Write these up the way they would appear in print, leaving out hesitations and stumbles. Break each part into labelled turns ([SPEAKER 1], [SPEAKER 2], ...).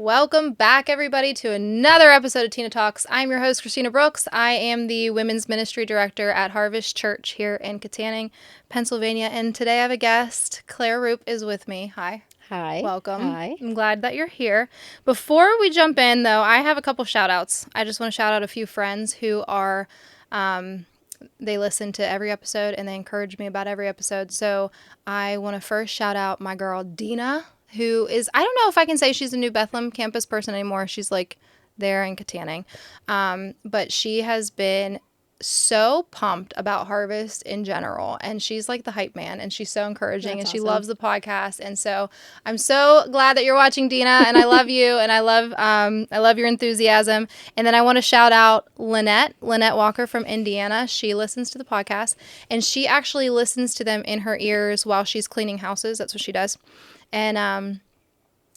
[SPEAKER 1] Welcome back, everybody, to another episode of Tina Talks. I'm your host, Christina Brooks. I am the Women's Ministry Director at Harvest Church here in Katanning, Pennsylvania. And today I have a guest. Claire Rupp is with me. Hi.
[SPEAKER 2] Hi.
[SPEAKER 1] Welcome.
[SPEAKER 2] Hi.
[SPEAKER 1] I'm glad that you're here. Before we jump in, though, I have a couple shout-outs. I just want to shout out a few friends who are... they listen to every episode and they encourage me about every episode. So I want to first shout out my girl, Dina, who is, I don't know if I can say she's a New Bethlehem campus person anymore. She's like there in Katanning. But she has been so pumped about Harvest in general. And she's like the hype man and she's so encouraging.
[SPEAKER 2] That's
[SPEAKER 1] and she
[SPEAKER 2] awesome.
[SPEAKER 1] loves the podcast. And so I'm so glad that you're watching, Dina, and I love you. And I love your enthusiasm. And then I want to shout out Lynette Walker from Indiana. She listens to the podcast and she actually listens to them in her ears while she's cleaning houses. That's what she does. And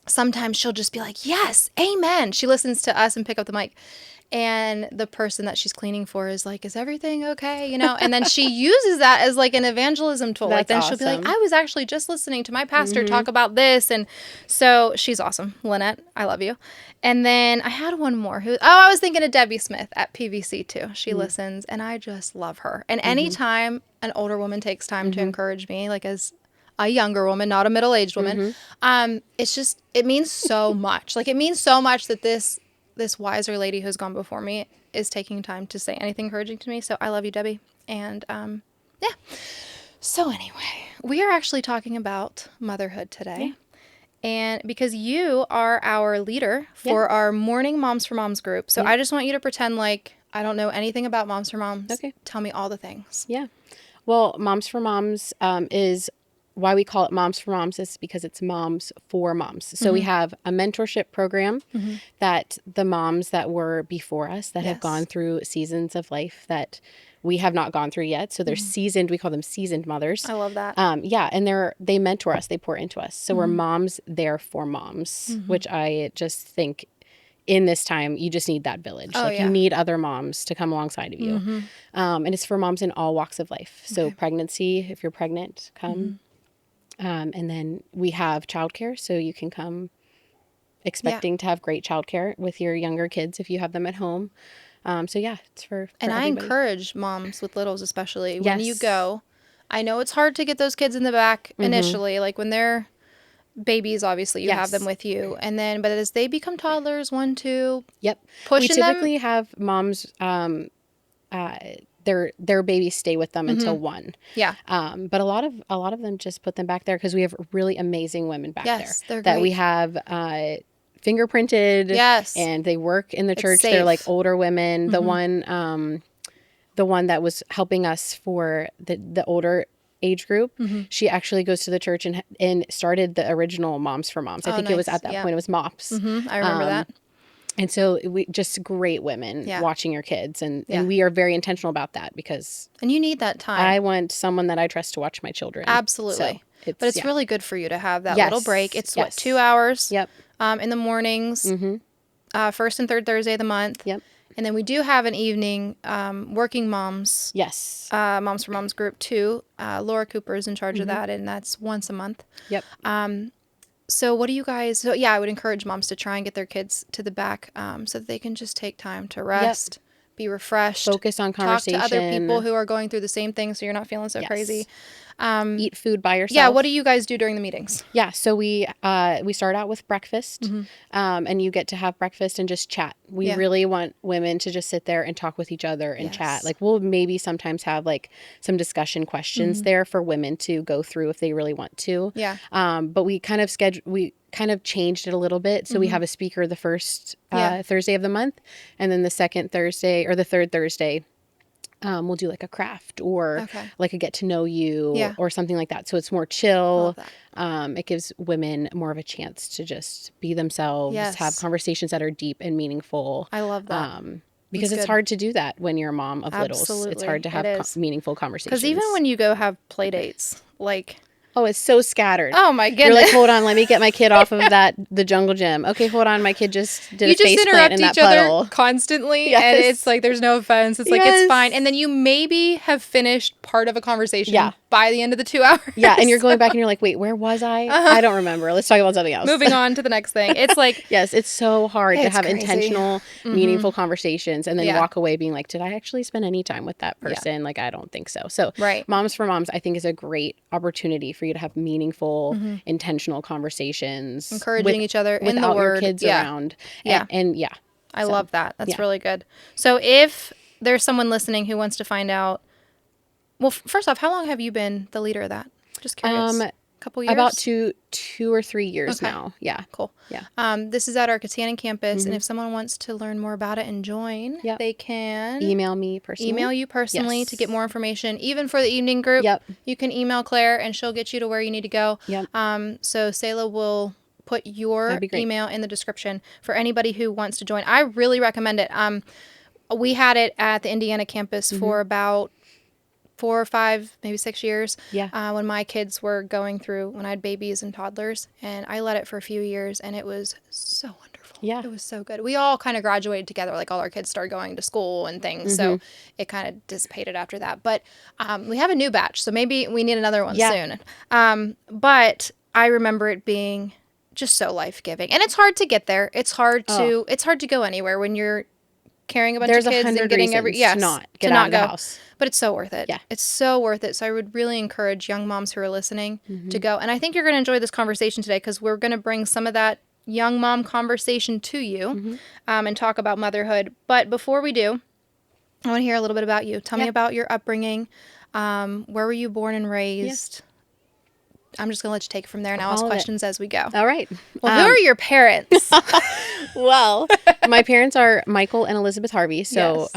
[SPEAKER 1] sometimes she'll just be like, yes, amen. She listens to us and pick up the mic. And the person that she's cleaning for is like, is everything okay? You know, and then she uses that as like an evangelism tool.
[SPEAKER 2] That's
[SPEAKER 1] like then
[SPEAKER 2] awesome.
[SPEAKER 1] She'll be like, I was actually just listening to my pastor talk about this. And so she's awesome. Lynette, I love you. And then I had one more I was thinking of Debbie Smith at PVC too. She listens and I just love her. And anytime an older woman takes time to encourage me, like as a younger woman, not a middle-aged woman, it means so much. Like it means so much that this wiser lady who's gone before me is taking time to say anything encouraging to me. So I love you, Debbie. And yeah. So anyway, we are actually talking about motherhood today. Yeah. And because you are our leader for our morning Moms for Moms group. So I just want you to pretend like I don't know anything about Moms for Moms.
[SPEAKER 2] Okay.
[SPEAKER 1] Tell me all the things.
[SPEAKER 2] Yeah. Well, Moms for Moms is why we call it Moms for Moms is because it's moms for moms. So we have a mentorship program that the moms that were before us that have gone through seasons of life that we have not gone through yet. So they're seasoned. We call them seasoned mothers.
[SPEAKER 1] I love that.
[SPEAKER 2] Yeah. And they mentor us. They pour into us. So we're moms there for moms, which I just think in this time, you just need that village. You need other moms to come alongside of you. And it's for moms in all walks of life. So pregnancy, if you're pregnant, come. And then we have childcare, so you can come expecting to have great childcare with your younger kids if you have them at home. So yeah, it's for
[SPEAKER 1] and
[SPEAKER 2] everybody.
[SPEAKER 1] I encourage moms with littles, especially when you go. I know it's hard to get those kids in the back initially, like when they're babies. Obviously, you have them with you, and then but as they become toddlers, 1, 2, pushing
[SPEAKER 2] we typically have moms. Their babies stay with them until 1.
[SPEAKER 1] Yeah.
[SPEAKER 2] But a lot of them just put them back there because we have really amazing women back there
[SPEAKER 1] they're
[SPEAKER 2] that
[SPEAKER 1] great.
[SPEAKER 2] we have fingerprinted.
[SPEAKER 1] Yes.
[SPEAKER 2] And they work in the church.
[SPEAKER 1] Safe.
[SPEAKER 2] They're like older women. The one that was helping us for the older age group, she actually goes to the church and started the original Moms for Moms. I think it was at that point it was MOPS.
[SPEAKER 1] I remember that.
[SPEAKER 2] And so we just great women watching your kids. And we are very intentional about that because...
[SPEAKER 1] And you need that time.
[SPEAKER 2] I want someone that I trust to watch my children.
[SPEAKER 1] Absolutely.
[SPEAKER 2] So
[SPEAKER 1] but it's really good for you to have that little break. It's 2 hours in the mornings, first and third Thursday of the month.
[SPEAKER 2] Yep.
[SPEAKER 1] And then we do have an evening working moms.
[SPEAKER 2] Yes.
[SPEAKER 1] Moms for Moms group too. Laura Cooper is in charge of that, and that's once a month.
[SPEAKER 2] Yep.
[SPEAKER 1] So what do you guys... So yeah, I would encourage moms to try and get their kids to the back so that they can just take time to rest, be refreshed.
[SPEAKER 2] Focus on conversation.
[SPEAKER 1] Talk to other people who are going through the same thing so you're not feeling so crazy.
[SPEAKER 2] Eat food by yourself.
[SPEAKER 1] Yeah, what do you guys do during the meetings?
[SPEAKER 2] Yeah, so we start out with breakfast, and you get to have breakfast and just chat. We really want women to just sit there and talk with each other and chat. Like we'll maybe sometimes have like some discussion questions there for women to go through if they really want to. Yeah. But we kind of changed it a little bit. So we have a speaker the first Thursday of the month, and then the second Thursday or the third Thursday, we'll do like a craft or like a get to know you or something like that. So it's more chill. It gives women more of a chance to just be themselves, have conversations that are deep and meaningful.
[SPEAKER 1] I love that.
[SPEAKER 2] Because it's hard to do that when you're a mom of littles.
[SPEAKER 1] Absolutely.
[SPEAKER 2] It's hard to have meaningful conversations.
[SPEAKER 1] Because even when you go have play dates, like...
[SPEAKER 2] Oh, it's so scattered.
[SPEAKER 1] Oh, my goodness.
[SPEAKER 2] You're like, hold on, let me get my kid off of the jungle gym. Okay, hold on, my kid just did a face plant in that puddle. You just interrupt each other constantly, and it's like, there's no offense. It's like, it's fine. And then you maybe have finished part of a conversation
[SPEAKER 1] by the end of the 2 hours.
[SPEAKER 2] Yeah, and you're going back and you're like, wait, where was I? I don't remember. Let's talk about something else.
[SPEAKER 1] Moving on to the next thing. It's like...
[SPEAKER 2] Yes, it's so hard to have
[SPEAKER 1] crazy.
[SPEAKER 2] intentional, meaningful conversations and then
[SPEAKER 1] Yeah.
[SPEAKER 2] walk away being like, did I actually spend any time with that person? Like, I don't think so. So
[SPEAKER 1] Right.
[SPEAKER 2] Moms for Moms, I think, is a great opportunity for you to have meaningful, intentional conversations.
[SPEAKER 1] Encouraging each other in the
[SPEAKER 2] without
[SPEAKER 1] word.
[SPEAKER 2] your kids
[SPEAKER 1] Yeah.
[SPEAKER 2] around.
[SPEAKER 1] Yeah.
[SPEAKER 2] And yeah.
[SPEAKER 1] I love that. That's
[SPEAKER 2] yeah.
[SPEAKER 1] really good. So if there's someone listening who wants to find out, well, first off, how long have you been the leader of that? Just curious. Couple years?
[SPEAKER 2] About two or 3 years
[SPEAKER 1] Okay.
[SPEAKER 2] now. Yeah.
[SPEAKER 1] Cool.
[SPEAKER 2] Yeah.
[SPEAKER 1] This is at our Katanning campus, and if someone wants to learn more about it and join,
[SPEAKER 2] Yep.
[SPEAKER 1] they can
[SPEAKER 2] Email me personally.
[SPEAKER 1] email you personally
[SPEAKER 2] Yes.
[SPEAKER 1] to get more information. Even for the evening group,
[SPEAKER 2] Yep.
[SPEAKER 1] you can email Claire, and she'll get you to where you need to go.
[SPEAKER 2] Yep.
[SPEAKER 1] So Selah will put your
[SPEAKER 2] That'd be great.
[SPEAKER 1] email in the description for anybody who wants to join. I really recommend it. We had it at the Indiana campus for about 4 or 5, maybe 6 years.
[SPEAKER 2] Yeah.
[SPEAKER 1] When my kids were going through, when I had babies and toddlers, and I led it for a few years, and it was so wonderful.
[SPEAKER 2] Yeah.
[SPEAKER 1] It was so good. We all kind of graduated together, like all our kids started going to school and things, so it kind of dissipated after that. But we have a new batch, so maybe we need another one soon. But I remember it being just so life-giving, and it's hard to get there. It's hard to go anywhere when you're carrying a bunch
[SPEAKER 2] There's
[SPEAKER 1] of kids
[SPEAKER 2] 100
[SPEAKER 1] and getting
[SPEAKER 2] reasons to not get
[SPEAKER 1] to
[SPEAKER 2] out
[SPEAKER 1] not
[SPEAKER 2] of the
[SPEAKER 1] go.
[SPEAKER 2] house.
[SPEAKER 1] But it's so worth it.
[SPEAKER 2] Yeah.
[SPEAKER 1] It's so worth it. So I would really encourage young moms who are listening to go. And I think you're going to enjoy this conversation today because we're going to bring some of that young mom conversation to you and talk about motherhood. But before we do, I want to hear a little bit about you. Tell me about your upbringing. Where were you born and raised? I'm just going to let you take it from there and I'll ask questions as we go.
[SPEAKER 2] All right.
[SPEAKER 1] Well, who are your parents?
[SPEAKER 2] Well, my parents are Michael and Elizabeth Harvey. So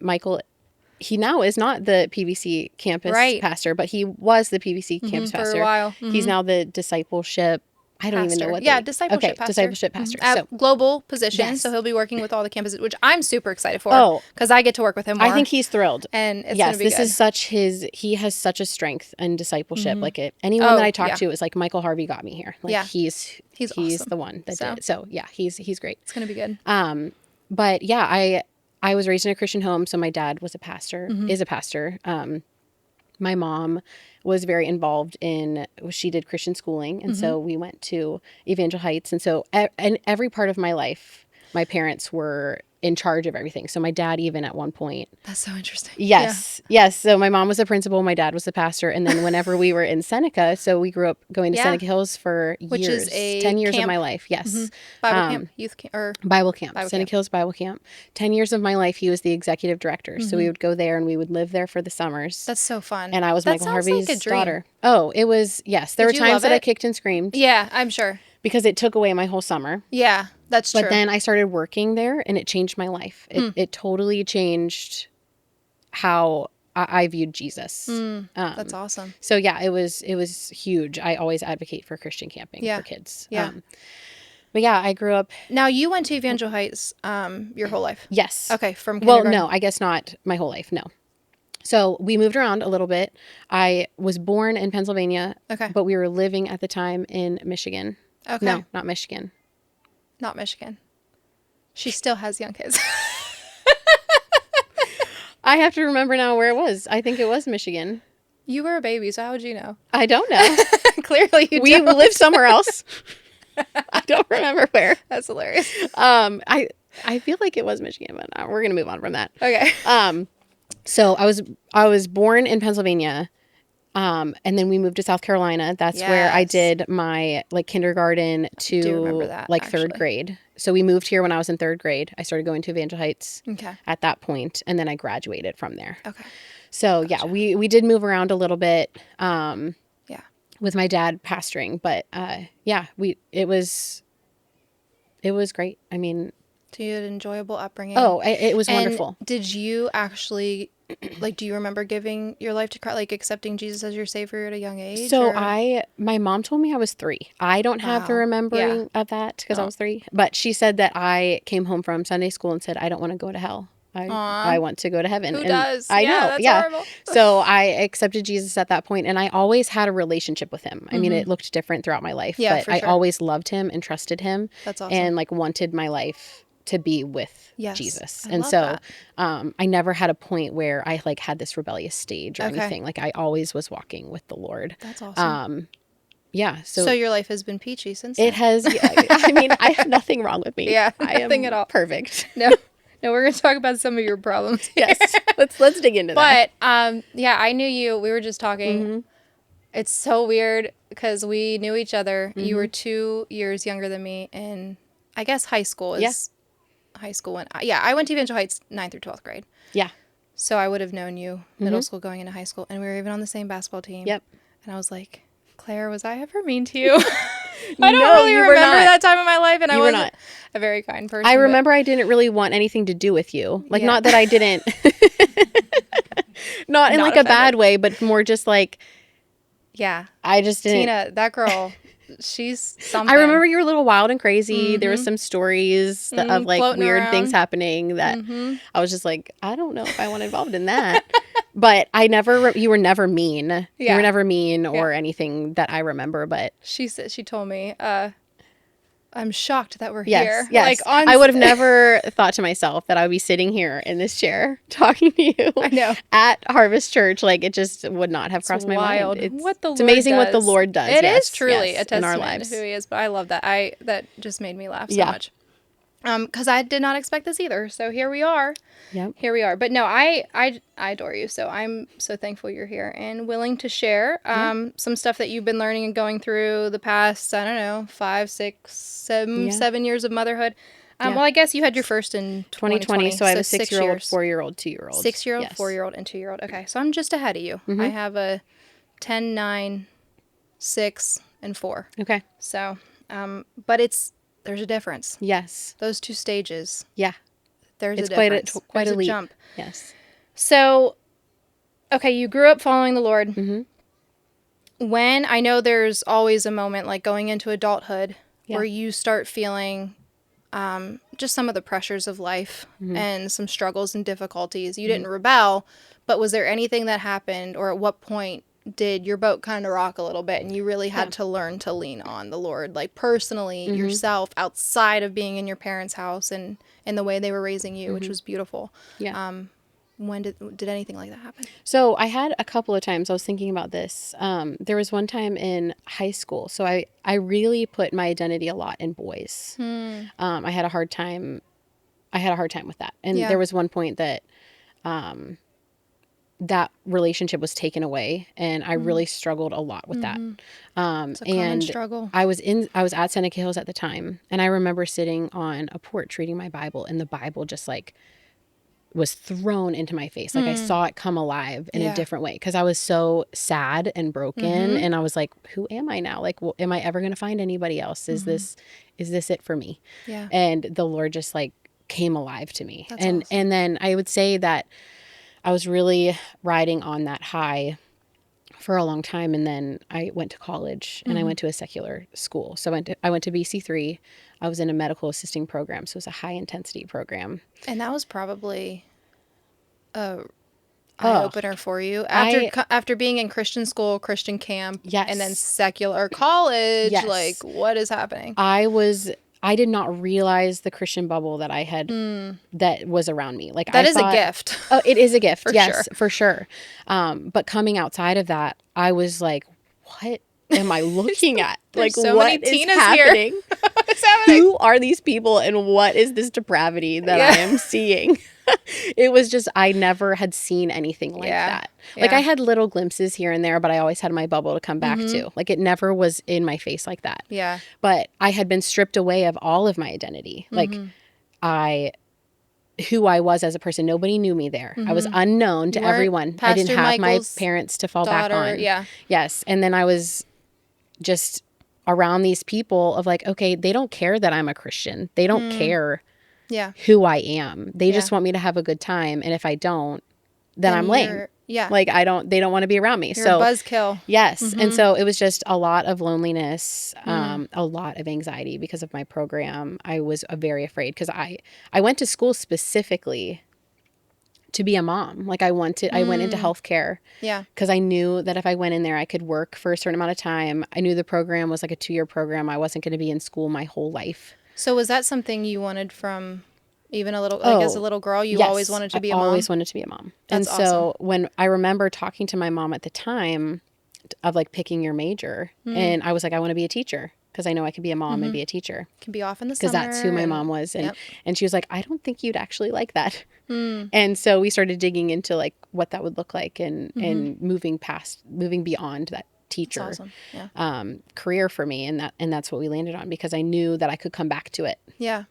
[SPEAKER 2] Michael, he now is not the PVC campus pastor, but he was the PVC campus pastor.
[SPEAKER 1] For a while.
[SPEAKER 2] He's now the discipleship. I don't even know what.
[SPEAKER 1] Discipleship pastor.
[SPEAKER 2] Discipleship pastor.
[SPEAKER 1] At global position.
[SPEAKER 2] Yes.
[SPEAKER 1] So he'll be working with all the campuses, which I'm super excited for because I get to work with him more.
[SPEAKER 2] I think he's thrilled.
[SPEAKER 1] And it's going to be good.
[SPEAKER 2] This is he has such a strength in discipleship. Like anyone that I talk to is like, Michael Harvey got me here. Like he's awesome. The one that did it. So yeah, he's great.
[SPEAKER 1] It's going to be good.
[SPEAKER 2] But yeah, I was raised in a Christian home. So my dad was a pastor, is a pastor. My mom was very involved she did Christian schooling. And so we went to Evangel Heights. And so in every part of my life, my parents were in charge of everything. So my dad, even at one point.
[SPEAKER 1] That's so interesting.
[SPEAKER 2] Yes. Yeah. Yes. So my mom was the principal. My dad was the pastor. And then whenever we were in Seneca, so we grew up going to Seneca Hills for years.
[SPEAKER 1] Which is a
[SPEAKER 2] 10 years
[SPEAKER 1] camp.
[SPEAKER 2] of my life. Yes.
[SPEAKER 1] Bible camp, youth camp, or
[SPEAKER 2] Bible camp.
[SPEAKER 1] Bible
[SPEAKER 2] Seneca
[SPEAKER 1] camp.
[SPEAKER 2] Hills Bible Camp. 10 years of my life, he was the executive director. So we would go there and we would live there for the summers.
[SPEAKER 1] That's so fun.
[SPEAKER 2] And I was Michael Harvey's
[SPEAKER 1] like a dream.
[SPEAKER 2] daughter. Oh, it was, yes. There
[SPEAKER 1] Did
[SPEAKER 2] were
[SPEAKER 1] you
[SPEAKER 2] times
[SPEAKER 1] love
[SPEAKER 2] that I
[SPEAKER 1] it?
[SPEAKER 2] kicked and screamed.
[SPEAKER 1] Yeah, I'm sure.
[SPEAKER 2] Because it took away my whole summer.
[SPEAKER 1] Yeah, that's true.
[SPEAKER 2] But then I started working there and it changed my life. It totally changed how I viewed Jesus.
[SPEAKER 1] That's awesome.
[SPEAKER 2] So yeah, it was huge. I always advocate for Christian camping for kids.
[SPEAKER 1] Yeah.
[SPEAKER 2] But yeah, I grew up.
[SPEAKER 1] Now you went to Evangel Heights your whole life.
[SPEAKER 2] Yes.
[SPEAKER 1] Okay, from
[SPEAKER 2] Well,
[SPEAKER 1] kindergarten.
[SPEAKER 2] no, I guess not my whole life. No. So we moved around a little bit. I was born in Pennsylvania.
[SPEAKER 1] Okay.
[SPEAKER 2] But we were living at the time in Michigan.
[SPEAKER 1] Okay.
[SPEAKER 2] No, not Michigan.
[SPEAKER 1] Not Michigan. She still has young kids.
[SPEAKER 2] I have to remember now where it was. I think it was Michigan.
[SPEAKER 1] You were a baby, so how would you know?
[SPEAKER 2] I don't know.
[SPEAKER 1] Clearly you
[SPEAKER 2] We
[SPEAKER 1] don't.
[SPEAKER 2] lived somewhere else. I don't remember where.
[SPEAKER 1] That's hilarious.
[SPEAKER 2] I feel like it was Michigan, but we're gonna move on from that.
[SPEAKER 1] Okay.
[SPEAKER 2] So I was born in Pennsylvania, and then we moved to South Carolina. That's where I did my like kindergarten
[SPEAKER 1] do
[SPEAKER 2] to
[SPEAKER 1] remember that,
[SPEAKER 2] like third
[SPEAKER 1] actually.
[SPEAKER 2] grade. So we moved here when I was in third grade. I started going to Evangel Heights at that point, and then I graduated from there.
[SPEAKER 1] Okay.
[SPEAKER 2] So yeah, we did move around a little bit.
[SPEAKER 1] Yeah.
[SPEAKER 2] With my dad pastoring, but yeah, it was great. I mean,
[SPEAKER 1] So you had an enjoyable upbringing.
[SPEAKER 2] it was
[SPEAKER 1] And
[SPEAKER 2] wonderful.
[SPEAKER 1] did you actually, like, do you remember giving your life to Christ, like accepting Jesus as your savior at a young age?
[SPEAKER 2] So
[SPEAKER 1] or?
[SPEAKER 2] my mom told me I was 3. I don't have the
[SPEAKER 1] Wow.
[SPEAKER 2] remembering of that because I was 3, but she said that I came home from Sunday school and said, I don't want to go to hell. I want to go to heaven.
[SPEAKER 1] Who
[SPEAKER 2] And
[SPEAKER 1] does?
[SPEAKER 2] I know.
[SPEAKER 1] That's
[SPEAKER 2] Yeah.
[SPEAKER 1] horrible.
[SPEAKER 2] So I accepted Jesus at that point, and I always had a relationship with him. I mean, it looked different throughout my life,
[SPEAKER 1] Yeah,
[SPEAKER 2] but
[SPEAKER 1] for
[SPEAKER 2] I
[SPEAKER 1] sure.
[SPEAKER 2] always loved him and trusted him.
[SPEAKER 1] That's awesome.
[SPEAKER 2] And like wanted my life to be with Jesus. And so I never had a point where I like had this rebellious stage or anything. Like I always was walking with the Lord.
[SPEAKER 1] That's awesome.
[SPEAKER 2] Yeah.
[SPEAKER 1] So your life has been peachy since then.
[SPEAKER 2] It has. I mean, I have nothing wrong with me.
[SPEAKER 1] Yeah,
[SPEAKER 2] I
[SPEAKER 1] nothing
[SPEAKER 2] am
[SPEAKER 1] at all.
[SPEAKER 2] Perfect.
[SPEAKER 1] No, we're going to talk about some of your problems.
[SPEAKER 2] Yes. Let's dig into that.
[SPEAKER 1] But yeah, I knew you. We were just talking.
[SPEAKER 2] Mm-hmm.
[SPEAKER 1] It's so weird because we knew each other.
[SPEAKER 2] Mm-hmm.
[SPEAKER 1] You were 2 years younger than me, and I guess high school is high school when I went to Evangel Heights 9th through 12th grade.
[SPEAKER 2] Yeah.
[SPEAKER 1] So I would have known you middle school going into high school, and we were even on the same basketball team.
[SPEAKER 2] Yep.
[SPEAKER 1] And I was like, Claire, was I ever mean to you? I don't really remember that time in my life, and I wasn't a very kind person.
[SPEAKER 2] I remember I didn't really want anything to do with you. Like, not that I didn't, not in like offended. A bad way, but more just like, I just didn't.
[SPEAKER 1] Tina, that girl, she's something.
[SPEAKER 2] I remember you were a little wild and crazy. There were some stories of like floating weird around. Things happening that I was just like, I don't know if I want involved in that. But I never, you were never mean. Yeah. You were never mean or anything that I remember, but.
[SPEAKER 1] She told me, I'm shocked that we're here.
[SPEAKER 2] Yes. Like I would have never thought to myself that I would be sitting here in this chair talking to you.
[SPEAKER 1] I know.
[SPEAKER 2] At Harvest Church. Like it just would not have crossed my mind.
[SPEAKER 1] It's
[SPEAKER 2] amazing what the Lord does.
[SPEAKER 1] It is truly a testament
[SPEAKER 2] in our lives.
[SPEAKER 1] To who he is. But I love that. That just made me laugh so much. Because I did not expect this either. So here we are.
[SPEAKER 2] Yep.
[SPEAKER 1] Here we are. But no, I adore you. So I'm so thankful you're here and willing to share some stuff that you've been learning and going through the past, I don't know, 5, 6, 7 years of motherhood. Well, I guess you had your first in 2020.
[SPEAKER 2] So I have a 6-year-old, 4-year-old, 2-year-old.
[SPEAKER 1] 6-year-old, 4-year-old, and 2-year-old. Okay. So I'm just ahead of you. I have a 10, 9, 6, and 4.
[SPEAKER 2] Okay.
[SPEAKER 1] So, but there's a difference.
[SPEAKER 2] Yes.
[SPEAKER 1] Those 2 stages.
[SPEAKER 2] Yeah.
[SPEAKER 1] There's a difference.
[SPEAKER 2] Quite a leap.
[SPEAKER 1] Jump.
[SPEAKER 2] Yes.
[SPEAKER 1] So, okay, you grew up following the Lord.
[SPEAKER 2] Mm-hmm.
[SPEAKER 1] When I know there's always a moment like going into adulthood where you start feeling just some of the pressures of life and some struggles and difficulties. You didn't rebel, but was there anything that happened, or at what point did your boat kind of rock a little bit and you really had to learn to lean on the Lord, like personally yourself, outside of being in your parents' house and the way they were raising you, which was beautiful. Yeah. When did anything like that happen? So
[SPEAKER 2] I had a couple of times. I was thinking about this. There was one time in high school. So I really put my identity a lot in boys. I had a hard time with that. And there was one point that that relationship was taken away, and I really struggled a lot with that. It's a common struggle. I was at Seneca Hills at the time, and I remember sitting on a porch reading my Bible, and the Bible just like was thrown into my face. Like I saw it come alive in a different way, because I was so sad and broken, and I was like, who am I now? Like, well, am I ever going to find anybody else? Is this it for me? Yeah. And the Lord just like came alive to me. That's awesome. And then I would say that I was really riding on that high for a long time. And then I went to college, and I went to a secular school. So I went to BC3. I was in a medical assisting program. So it was a high intensity program. And that was probably a eye-opener for you after being in Christian school, Christian camp, and then secular college. Like, what is happening? I did not realize the Christian bubble that I had, that was around me. Like that is a gift. Oh, it is a gift. For sure. But coming outside of that, I was like, what am I looking at? Like, so what is happening? What's happening? Who are these people, and what is this depravity that I am seeing? It was just, I never had seen anything like that. Like I had little glimpses here and there, but I always had my bubble to come back to. Like it never was in my face like that. Yeah. But I had been stripped away of all of my identity. Like who I was as a person. Nobody knew me there. I was unknown to everyone. I didn't have my parents to fall back on. Yeah. Yes. And then I was just around these people of like, okay, they don't care that I'm a Christian. They don't care who I am. They just want me to have a good time. And if I don't, then I'm lame. Yeah. Like they don't want to be around me. You're a buzzkill. Yes. And so it was just a lot of loneliness, a lot of anxiety because of my program. I was very afraid because I went to school specifically to be a mom. Like I went into healthcare. Yeah. Because I knew that if I went in there, I could work for a certain amount of time. I knew the program was like a 2-year program. I wasn't going to be in school my whole life. So was that something you wanted from
[SPEAKER 1] Even a little, like as a little girl, you always wanted to be a mom?
[SPEAKER 2] I always wanted to be a mom.
[SPEAKER 1] That's
[SPEAKER 2] and so when I remember talking to my mom at the time of like picking your major, and I was like, I want to be a teacher because I know I could be a mom and be a teacher.
[SPEAKER 1] Can be off in the summer.
[SPEAKER 2] Because that's who my mom was. And she was like, I don't think you'd actually like that. And so we started digging into like what that would look like and moving beyond that teacher career for me. And that's what we landed on, because I knew that I could come back to it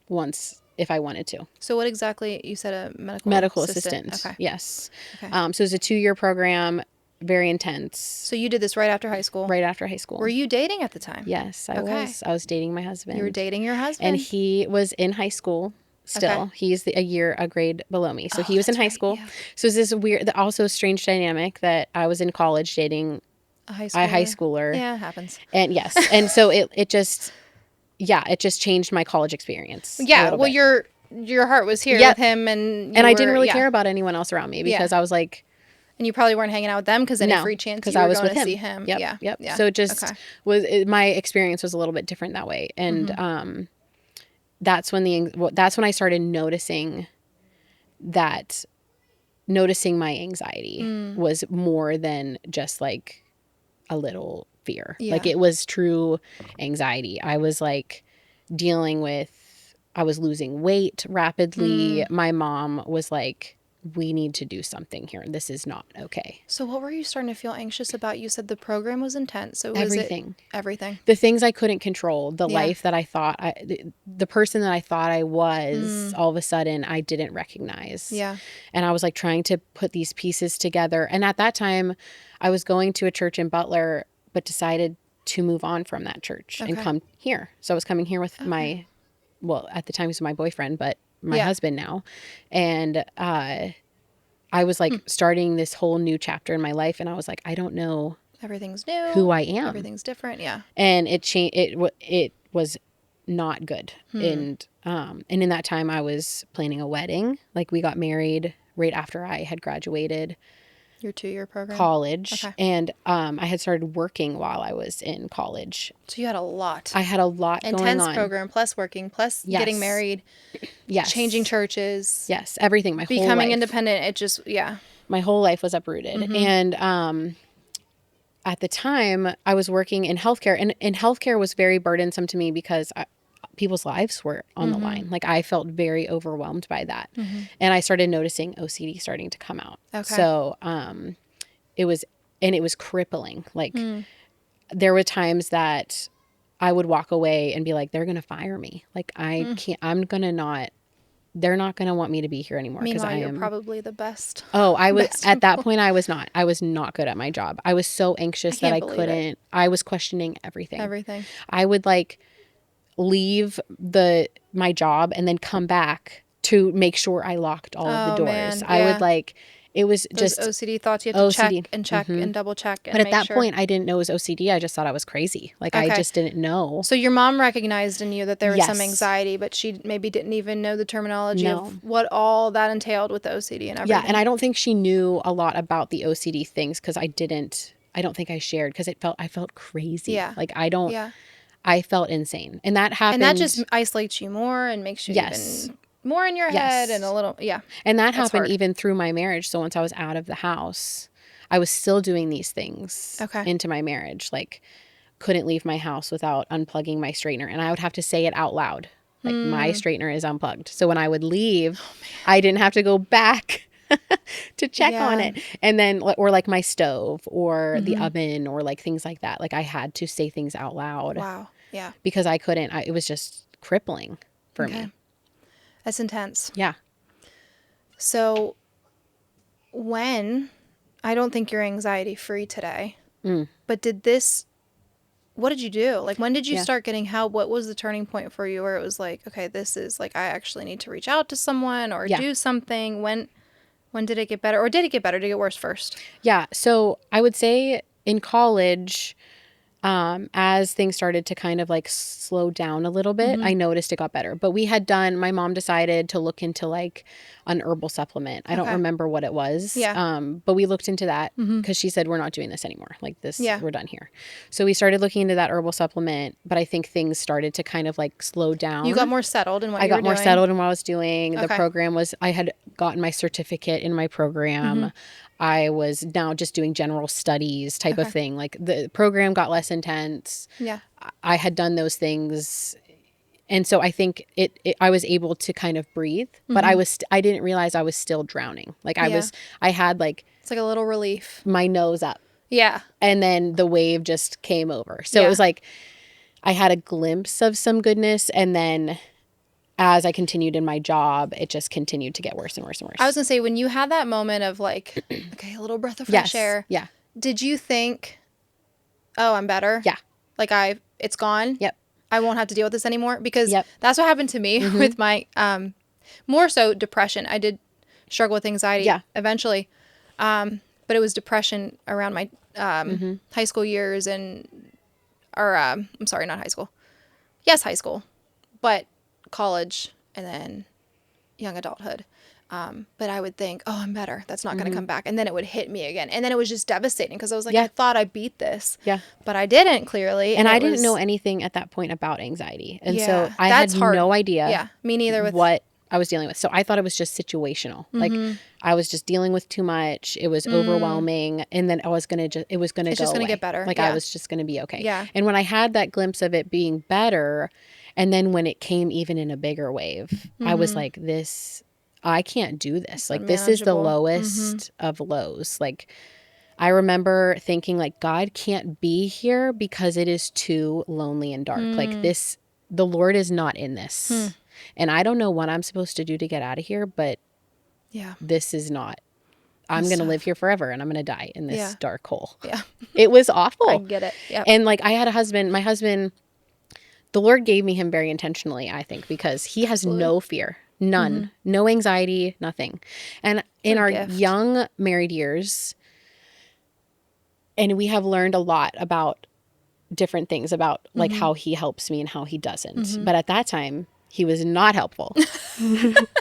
[SPEAKER 2] once if I wanted to.
[SPEAKER 1] So what exactly, you said a medical assistant. Okay.
[SPEAKER 2] Yes. Okay. So it was a 2-year program, very intense.
[SPEAKER 1] So you did this right after high school?
[SPEAKER 2] Right after high school.
[SPEAKER 1] Were you dating at the time?
[SPEAKER 2] Yes, I was. I was dating my husband.
[SPEAKER 1] You were dating your husband?
[SPEAKER 2] And he was in high school still. Okay. He's a grade below me. So he was in high school. Yeah. So it's this weird, also strange dynamic that I was in college dating a high schooler.
[SPEAKER 1] Yeah, it happens.
[SPEAKER 2] And yes. And so it just changed my college experience.
[SPEAKER 1] Yeah. Well, your heart was here with him, and
[SPEAKER 2] I didn't really care about anyone else around me, because I was like,
[SPEAKER 1] and you probably weren't hanging out with them because any free chance you were going to see him.
[SPEAKER 2] Yep. Yeah. So it just my experience was a little bit different that way. And that's when I started noticing my anxiety was more than just like a little fear. Yeah. Like it was true anxiety. I was like I was losing weight rapidly. My mom was like, we need to do something here. This is not okay.
[SPEAKER 1] So what were you starting to feel anxious about? You said the program was intense. So was
[SPEAKER 2] everything.
[SPEAKER 1] Everything.
[SPEAKER 2] The things I couldn't control, the life that I thought, the person that I thought I was, all of a sudden I didn't recognize. Yeah. And I was like trying to put these pieces together. And at that time I was going to a church in Butler, but decided to move on from that church and come here. So I was coming here with at the time he was my boyfriend, but my husband now. And I was like starting this whole new chapter in my life, and I was like, I don't know.
[SPEAKER 1] Everything's new.
[SPEAKER 2] Who I am.
[SPEAKER 1] Everything's different. Yeah.
[SPEAKER 2] And it changed. It was not good. And in that time I was planning a wedding. Like we got married right after I had graduated.
[SPEAKER 1] Your 2-year program?
[SPEAKER 2] College. Okay. And I had started working while I was in college.
[SPEAKER 1] So you had a lot.
[SPEAKER 2] I had a lot going on.
[SPEAKER 1] Intense program, plus working, plus getting married.
[SPEAKER 2] Yes.
[SPEAKER 1] Changing churches.
[SPEAKER 2] Yes. Everything. My whole life.
[SPEAKER 1] Becoming independent. It just,
[SPEAKER 2] My whole life was uprooted. And at the time I was working in healthcare, and healthcare was very burdensome to me because people's lives were on the line. Like I felt very overwhelmed by that. And I started noticing OCD starting to come out. Okay. So it was crippling. Like there were times that I would walk away and be like, they're going to fire me. Like I can't, they're not going to want me to be here anymore.
[SPEAKER 1] Meanwhile, you're probably the best.
[SPEAKER 2] Oh, I was, at that point I was not good at my job. I was so anxious that I couldn't, I was questioning everything. I would like leave my job and then come back to make sure I locked all of the doors. Man, yeah. I would like, it was
[SPEAKER 1] those just OCD thoughts. You have to check and double check.
[SPEAKER 2] But at that point I didn't know it was OCD. I just thought I was crazy. Like I just didn't know.
[SPEAKER 1] So your mom recognized in you that there was some anxiety, but she maybe didn't even know the terminology of what all that entailed with the OCD and everything.
[SPEAKER 2] Yeah. And I don't think she knew a lot about the OCD things because I don't think I shared because I felt crazy. Yeah. Like I felt insane. And that happened.
[SPEAKER 1] And that just isolates you more and makes you even more in your head and a little,
[SPEAKER 2] And that happened even through my marriage. So once I was out of the house, I was still doing these things into my marriage. Like couldn't leave my house without unplugging my straightener. And I would have to say it out loud. Like my straightener is unplugged. So when I would leave, I didn't have to go back to check on it. And then, or like my stove or the oven or like things like that. Like I had to say things out loud.
[SPEAKER 1] Wow. Yeah.
[SPEAKER 2] Because I couldn't, it was just crippling for me.
[SPEAKER 1] That's intense.
[SPEAKER 2] Yeah.
[SPEAKER 1] So I don't think you're anxiety free today, but what did you do? Like, when did you start getting help? What was the turning point for you where it was like, okay, this is like, I actually need to reach out to someone or do something? When did it get better? Or did it get better? Did it get worse first?
[SPEAKER 2] Yeah. So I would say in college, as things started to kind of like slow down a little bit, I noticed it got better. But my mom decided to look into like an herbal supplement. I don't remember what it was.
[SPEAKER 1] Yeah.
[SPEAKER 2] But we looked into that because she said, we're not doing this anymore. Like this, we're done here. So we started looking into that herbal supplement, but I think things started to kind of like slow down.
[SPEAKER 1] You got more settled in what you were doing.
[SPEAKER 2] I got more settled in what I was doing. The program I had gotten my certificate in my program. I was now just doing general studies type of thing. Like the program got less intense.
[SPEAKER 1] Yeah.
[SPEAKER 2] I had done those things. And so I think I was able to kind of breathe, but I didn't realize I was still drowning. Like I had like,
[SPEAKER 1] it's like a little relief.
[SPEAKER 2] My nose up.
[SPEAKER 1] Yeah.
[SPEAKER 2] And then the wave just came over. So it was like, I had a glimpse of some goodness. And then as I continued in my job, it just continued to get worse and worse and worse.
[SPEAKER 1] I was going to say, when you had that moment of like, okay, a little breath of fresh air.
[SPEAKER 2] Yeah.
[SPEAKER 1] Did you think, oh, I'm better?
[SPEAKER 2] Yeah.
[SPEAKER 1] Like it's gone?
[SPEAKER 2] Yep.
[SPEAKER 1] I won't have to deal with this anymore? Because that's what happened to me with my, more so depression. I did struggle with anxiety eventually. But it was depression around my high school years I'm sorry, not high school. Yes, high school. But college and then young adulthood. But I would think, oh, I'm better. That's not going to come back. And then it would hit me again. And then it was just devastating because I was like, I thought I beat this. Yeah. But I didn't, clearly.
[SPEAKER 2] And I didn't know anything at that point about anxiety. And so I had no idea.
[SPEAKER 1] Yeah, me neither. With
[SPEAKER 2] what I was dealing with. So I thought it was just situational. Like I was just dealing with too much. It was overwhelming. And then it was going to go
[SPEAKER 1] just going to
[SPEAKER 2] away.
[SPEAKER 1] get better.
[SPEAKER 2] Like I was just going to be okay.
[SPEAKER 1] Yeah.
[SPEAKER 2] And when I had that glimpse of it being better, and then when it came even in a bigger wave, I was like, I can't do this. It's like, this is the lowest of lows. Like, I remember thinking, like, God can't be here because it is too lonely and dark. Like, the Lord is not in this. And I don't know what I'm supposed to do to get out of here, but this is not. I'm going to live here forever and I'm going to die in this dark hole. Yeah. It was awful.
[SPEAKER 1] I get it. Yeah.
[SPEAKER 2] And, like, I had my husband, the Lord gave me him very intentionally, I think, because he has no fear. None. No anxiety, nothing. And in our young married years, and we have learned a lot about different things about like how he helps me and how he doesn't. But at that time, he was not helpful.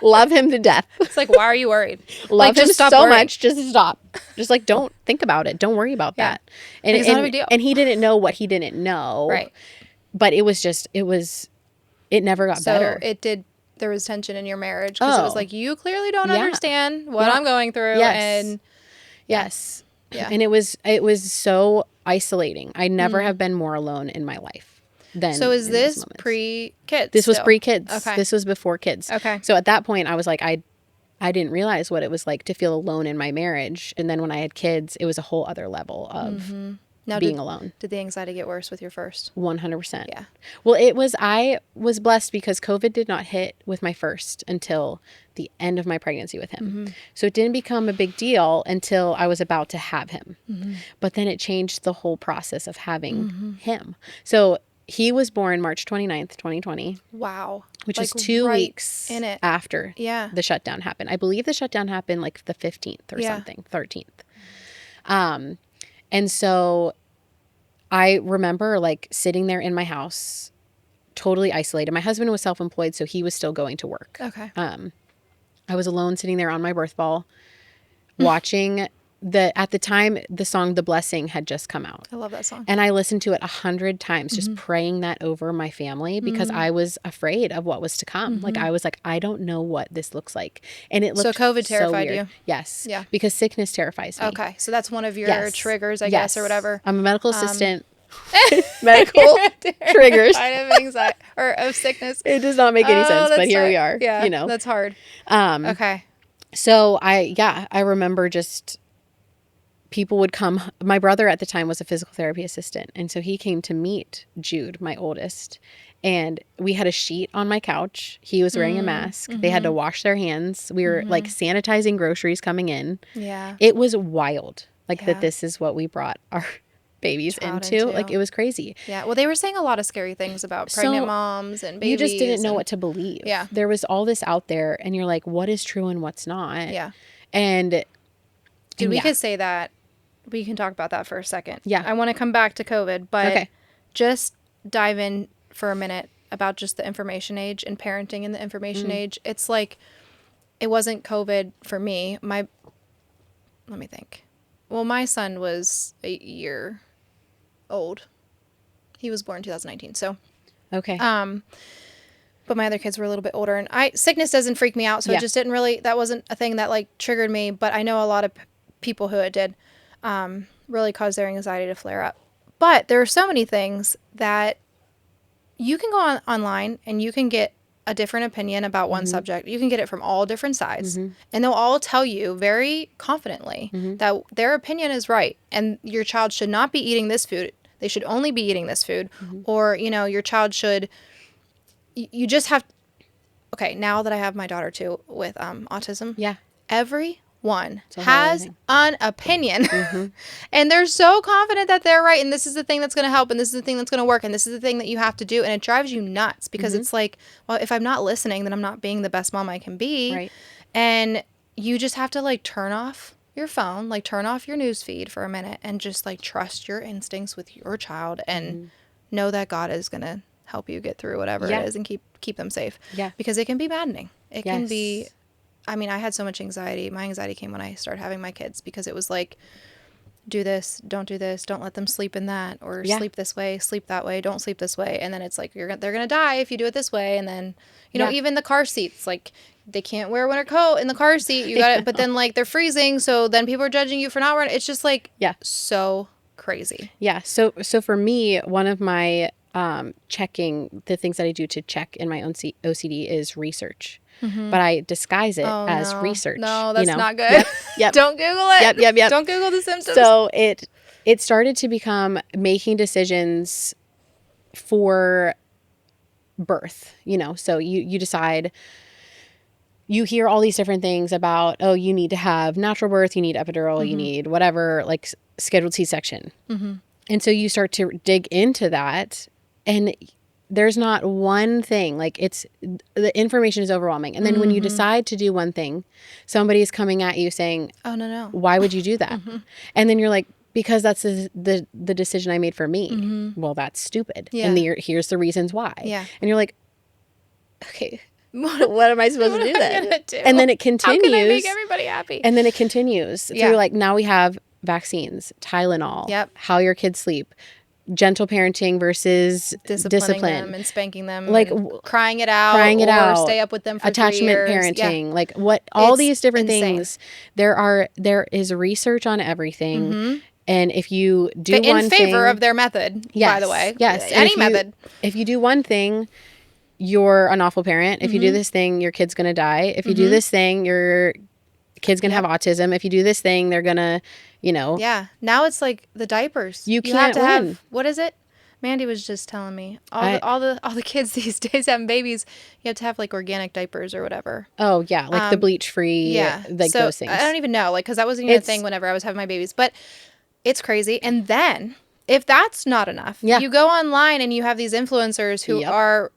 [SPEAKER 2] Love him to death.
[SPEAKER 1] It's like, why are you worried?
[SPEAKER 2] Love him so much. Just stop. Just like, don't think about it. Don't worry about that. And it's not a big deal. And he didn't know what he didn't know. Right. But it never got better.
[SPEAKER 1] So it did. There was tension in your marriage because it was like, you clearly don't understand what I'm going through. And
[SPEAKER 2] yes. Yeah. And it was so isolating. I never have been more alone in my life than.
[SPEAKER 1] So is this pre-kids?
[SPEAKER 2] This was pre-kids.
[SPEAKER 1] Okay.
[SPEAKER 2] This was before kids.
[SPEAKER 1] Okay.
[SPEAKER 2] So at that point I was like, I didn't realize what it was like to feel alone in my marriage. And then when I had kids, it was a whole other level of being alone.
[SPEAKER 1] Did the anxiety get worse with your first?
[SPEAKER 2] 100%.
[SPEAKER 1] Yeah.
[SPEAKER 2] Well, I was blessed because COVID did not hit with my first until the end of my pregnancy with him. So it didn't become a big deal until I was about to have him. But then it changed the whole process of having him. So he was born March 29th, 2020.
[SPEAKER 1] Wow.
[SPEAKER 2] Which is 2 weeks after the shutdown happened. I believe the shutdown happened like the 15th or something, 13th. And so I remember like sitting there in my house, totally isolated. My husband was self-employed, so he was still going to work.
[SPEAKER 1] Okay.
[SPEAKER 2] I was alone sitting there on my birth ball watching at the time, the song The Blessing had just come out.
[SPEAKER 1] I love that song.
[SPEAKER 2] And I listened to it 100 times, just praying that over my family because I was afraid of what was to come. Like, I was like, I don't know what this looks like. And it looked
[SPEAKER 1] so COVID terrified
[SPEAKER 2] weird.
[SPEAKER 1] You?
[SPEAKER 2] Yes. Yeah. Because sickness terrifies me.
[SPEAKER 1] Okay. So that's one of your triggers, I guess, or whatever.
[SPEAKER 2] I'm a medical assistant. Medical triggers.
[SPEAKER 1] Of anxiety or of sickness.
[SPEAKER 2] It does not make any sense, but here we are.
[SPEAKER 1] Yeah.
[SPEAKER 2] You know.
[SPEAKER 1] That's hard. Okay.
[SPEAKER 2] So I remember just people would come. My brother at the time was a physical therapy assistant. And so he came to meet Jude, my oldest. And we had a sheet on my couch. He was wearing a mask. They had to wash their hands. We were like sanitizing groceries coming in.
[SPEAKER 1] Yeah.
[SPEAKER 2] It was wild. Like that this is what we brought our babies into. Like it was crazy.
[SPEAKER 1] Yeah. Well, they were saying a lot of scary things about pregnant moms and babies.
[SPEAKER 2] You just didn't know what to believe.
[SPEAKER 1] Yeah.
[SPEAKER 2] There was all this out there and you're like, what is true and what's not?
[SPEAKER 1] Yeah.
[SPEAKER 2] And
[SPEAKER 1] dude, we could say that we can talk about that for a second.
[SPEAKER 2] Yeah.
[SPEAKER 1] I want to come back to COVID, but
[SPEAKER 2] Okay.
[SPEAKER 1] just dive in for a minute about just the information age and parenting in the information age. It's like, it wasn't COVID for me. Let me think. Well, my son was a year old. He was born in 2019. So,
[SPEAKER 2] Okay.
[SPEAKER 1] but my other kids were a little bit older, and sickness doesn't freak me out. So it just didn't really, that wasn't a thing that like triggered me, but I know a lot of people who it did, really caused their anxiety to flare up. But there are so many things that you can go online and you can get a different opinion about one subject. You can get it from all different sides, and they'll all tell you very confidently that their opinion is right, and your child should not be eating this food. They should only be eating this food, or, you know, your child should, you just have, okay, now that I have my daughter too with autism, everyone has an opinion and they're so confident that they're right, and this is the thing that's going to help, and this is the thing that's going to work, and this is the thing that you have to do, and it drives you nuts because it's like, well, if I'm not listening, then I'm not being the best mom I can be.
[SPEAKER 2] Right.
[SPEAKER 1] And you just have to like turn off your phone, like turn off your news feed for a minute, and just like trust your instincts with your child, and know that God is going to help you get through whatever it is, and keep them safe.
[SPEAKER 2] Yeah.
[SPEAKER 1] Because it can be maddening. It can be, I mean, I had so much anxiety. My anxiety came when I started having my kids, because it was like, do this, don't do this, don't let them sleep in that, or sleep this way, sleep that way, don't sleep this way. And then it's like, they're going to die if you do it this way. And then, you know, even the car seats, like, they can't wear a winter coat in the car seat. You got it. But then like they're freezing. So then people are judging you for not wearing it. It's just like, so crazy.
[SPEAKER 2] Yeah. So for me, one of my checking, the things that I do to check in my own OCD is research. But I disguise it as research.
[SPEAKER 1] No, that's not good.
[SPEAKER 2] Yep.
[SPEAKER 1] Don't Google it.
[SPEAKER 2] Yep.
[SPEAKER 1] Don't Google the symptoms.
[SPEAKER 2] So it started to become making decisions for birth, you know. So you decide, you hear all these different things about, oh, you need to have natural birth, you need epidural, you need whatever, like scheduled C-section. And so you start to dig into that, and there's not one thing, like the information is overwhelming. And then when you decide to do one thing, somebody is coming at you saying,
[SPEAKER 1] oh, no.
[SPEAKER 2] Why would you do that? And then you're like, because that's the decision I made for me. Well, that's stupid.
[SPEAKER 1] Yeah.
[SPEAKER 2] And here's the reasons why.
[SPEAKER 1] Yeah.
[SPEAKER 2] And you're like, okay, what am I supposed to do then?
[SPEAKER 1] Do?
[SPEAKER 2] And then it continues.
[SPEAKER 1] How can I make everybody happy?
[SPEAKER 2] And then it continues through, like, now we have vaccines, Tylenol, how your kids sleep, gentle parenting versus discipline,
[SPEAKER 1] them and spanking them,
[SPEAKER 2] like
[SPEAKER 1] and crying it out, stay up with them for
[SPEAKER 2] attachment
[SPEAKER 1] 3 years.
[SPEAKER 2] parenting, like what all these different things. There is research on everything. And if you do one thing, in favor
[SPEAKER 1] of their method, by the way, any method.
[SPEAKER 2] If you do one thing, you're an awful parent. If you do this thing, your kid's gonna die. If you do this thing, your kid's gonna have autism. If you do this thing, they're gonna, you know.
[SPEAKER 1] Yeah. Now it's like the diapers. You
[SPEAKER 2] can't
[SPEAKER 1] have to
[SPEAKER 2] win.
[SPEAKER 1] have, what is it? Mandy was just telling me all the kids these days having babies, you have to have like organic diapers or whatever.
[SPEAKER 2] Oh yeah, like the bleach free, like so those things.
[SPEAKER 1] I don't even know, like, because that wasn't even a thing whenever I was having my babies, but it's crazy. And then if that's not enough, you go online and you have these influencers who are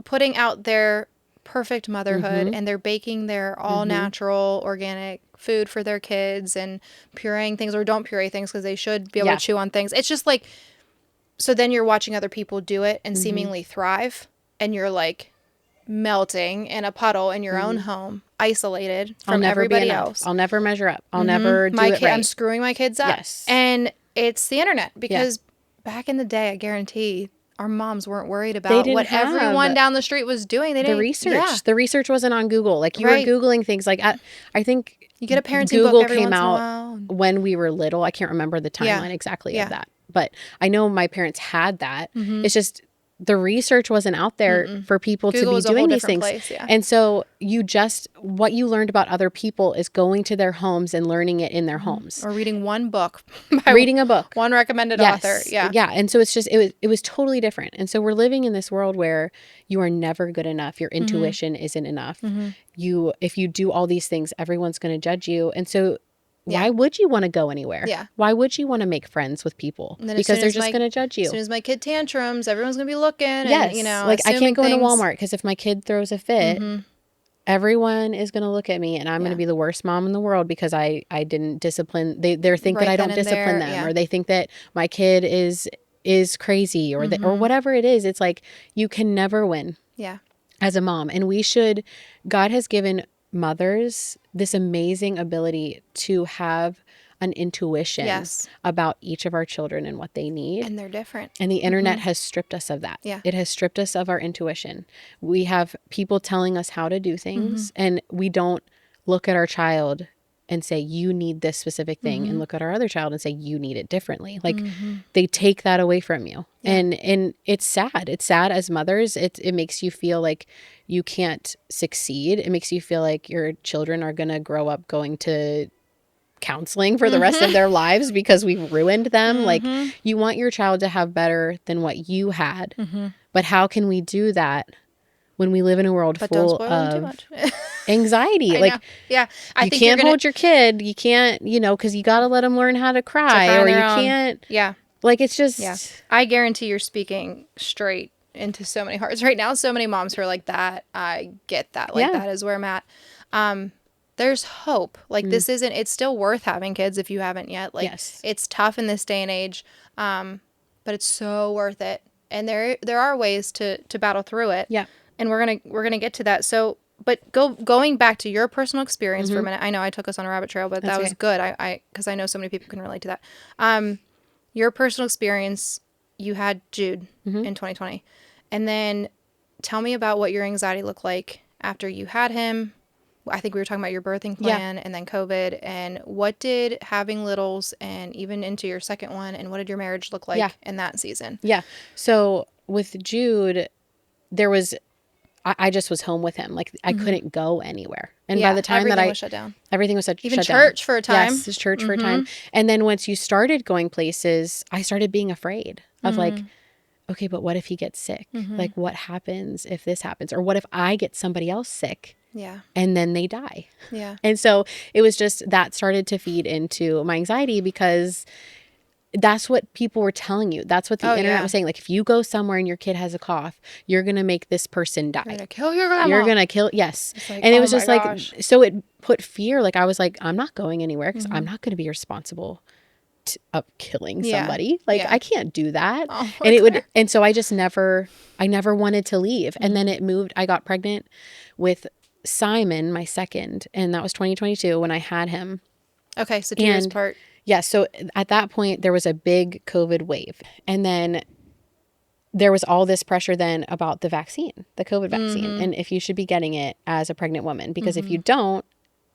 [SPEAKER 1] putting out their perfect motherhood, and they're baking their all natural organic food for their kids and pureeing things, or don't puree things because they should be able to chew on things. It's just like, so then you're watching other people do it and seemingly thrive, and you're like melting in a puddle in your own home, isolated from everybody else.
[SPEAKER 2] I'll never measure up. I'll never do it right.
[SPEAKER 1] I'm screwing my kids up.
[SPEAKER 2] Yes.
[SPEAKER 1] And it's the internet, because back in the day, I guarantee our moms weren't worried about what everyone down the street was doing. They didn't.
[SPEAKER 2] The research wasn't on Google. Like, you were Googling things. Like, I think
[SPEAKER 1] you get a parenting
[SPEAKER 2] Google
[SPEAKER 1] book every
[SPEAKER 2] came
[SPEAKER 1] once
[SPEAKER 2] out
[SPEAKER 1] in a while.
[SPEAKER 2] when we were little. I can't remember the timeline exactly of that, but I know my parents had that. It's just the research wasn't out there for people
[SPEAKER 1] Google
[SPEAKER 2] to be doing these things.
[SPEAKER 1] Place,
[SPEAKER 2] and so what you learned about other people is going to their homes and learning it in their homes,
[SPEAKER 1] or reading one book,
[SPEAKER 2] reading a book,
[SPEAKER 1] one recommended author.
[SPEAKER 2] Yeah. And so it's just, it was totally different. And so we're living in this world where you are never good enough. Your intuition isn't enough. If you do all these things, everyone's going to judge you. And so why would you want to go anywhere?
[SPEAKER 1] Yeah.
[SPEAKER 2] Why would you want to make friends with people? Because they're just going to judge you.
[SPEAKER 1] As soon as my kid tantrums, everyone's going to be looking.
[SPEAKER 2] Yes.
[SPEAKER 1] And,
[SPEAKER 2] like, I can't go into Walmart because if my kid throws a fit, everyone is going to look at me and I'm going to be the worst mom in the world because I didn't discipline. They think that I don't discipline them, or they think that my kid is crazy, or or whatever it is. It's like, you can never win as a mom. And God has given mothers this amazing ability to have an intuition about each of our children and what they need.
[SPEAKER 1] And they're different.
[SPEAKER 2] And the internet has stripped us of that.
[SPEAKER 1] Yeah.
[SPEAKER 2] It has stripped us of our intuition. We have people telling us how to do things, and we don't look at our child and say, you need this specific thing, and look at our other child and say, you need it differently. Like, they take that away from you. Yeah. And it's sad. It's sad as mothers. It makes you feel like you can't succeed. It makes you feel like your children are going to grow up going to counseling for the rest of their lives because we've ruined them. Like, you want your child to have better than what you had. But how can we do that when we live in a world full of anxiety? Like, you can't hold your kid. You can't, because you got to let them learn how to cry, or you can't.
[SPEAKER 1] Yeah.
[SPEAKER 2] Like, it's just.
[SPEAKER 1] I guarantee you're speaking straight into so many hearts right now. So many moms who are like that. I get that. Like, that is where I'm at. There's hope. Like, it's still worth having kids if you haven't yet. Like, it's tough in this day and age, but it's so worth it. And there are ways to battle through it. Yeah. And we're gonna get to that. So, but going back to your personal experience for a minute. I know I took us on a rabbit trail, but that was good. Because I know so many people can relate to that. Your personal experience. You had Jude in 2020, and then tell me about what your anxiety looked like after you had him. I think we were talking about your birthing plan and then COVID, and what did having littles and even into your second one, and what did your marriage look like in that season? Yeah.
[SPEAKER 2] So with Jude, I just was home with him. Like, I couldn't go anywhere. And by the time
[SPEAKER 1] everything was shut down.
[SPEAKER 2] Everything was shut down.
[SPEAKER 1] Even church for a time.
[SPEAKER 2] Yes, church for a time. And then once you started going places, I started being afraid of like, okay, but what if he gets sick? Like, what happens if this happens? Or what if I get somebody else sick? Yeah. And then they die. Yeah. And so it was just that started to feed into my anxiety, because that's what people were telling you. That's what the internet was saying. Like, if you go somewhere and your kid has a cough, you're going to make this person die. You're going to kill your grandma. You're going to kill. Yes. Like, and it was just like, so it put fear. Like, I was like, I'm not going anywhere because I'm not going to be responsible of killing somebody. Like, I can't do that. Oh, and so I never wanted to leave. And then it moved. I got pregnant with Simon, my second, and that was 2022 when I had him.
[SPEAKER 1] Okay, so 2 years apart.
[SPEAKER 2] Yeah, so at that point there was a big COVID wave, and then there was all this pressure then about the vaccine, the COVID vaccine, and if you should be getting it as a pregnant woman, because if you don't,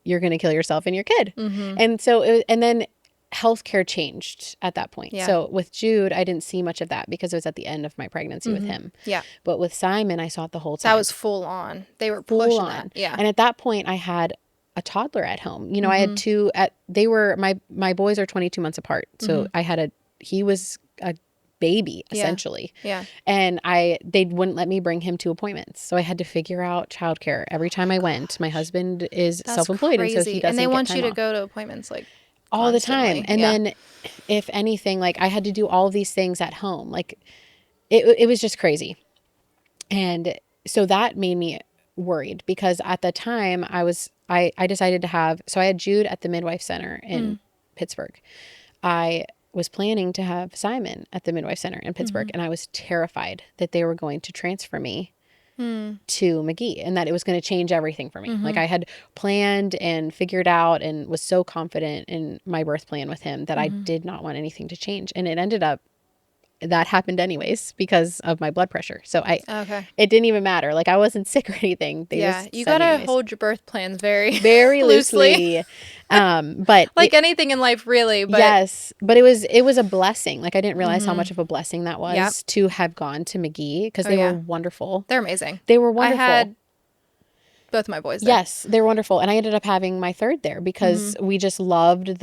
[SPEAKER 2] you're going to kill yourself and your kid. And so and then healthcare changed at that point. Yeah. So with Jude, I didn't see much of that because it was at the end of my pregnancy with him. Yeah. But with Simon, I saw it the whole time.
[SPEAKER 1] That was full on. They were pushing that. Yeah.
[SPEAKER 2] And at that point, I had a toddler at home. I had two my boys are 22 months apart. So he was a baby essentially. Yeah. And they wouldn't let me bring him to appointments. So I had to figure out childcare every time I went. My husband is self-employed.
[SPEAKER 1] Crazy.
[SPEAKER 2] And so he doesn't
[SPEAKER 1] And they want you to
[SPEAKER 2] off.
[SPEAKER 1] go to appointments like
[SPEAKER 2] all constantly. The time. And then if anything, like, I had to do all of these things at home. Like, it was just crazy. And so that made me worried, because at the time I decided to have, so I had Jude at the midwife center in Pittsburgh. I was planning to have Simon at the midwife center in Pittsburgh, and I was terrified that they were going to transfer me to McGee, and that it was going to change everything for me. Like, I had planned and figured out and was so confident in my birth plan with him that I did not want anything to change. And it ended up that happened anyways because of my blood pressure. So it didn't even matter. Like, I wasn't sick or anything.
[SPEAKER 1] You gotta hold your birth plans very,
[SPEAKER 2] very loosely. But
[SPEAKER 1] like anything in life, really. But
[SPEAKER 2] yes, but it was a blessing. Like, I didn't realize how much of a blessing that was to have gone to McGee, because they were wonderful.
[SPEAKER 1] They're amazing.
[SPEAKER 2] They were wonderful.
[SPEAKER 1] I had both of my boys there.
[SPEAKER 2] Yes, they were wonderful, and I ended up having my third there because we just loved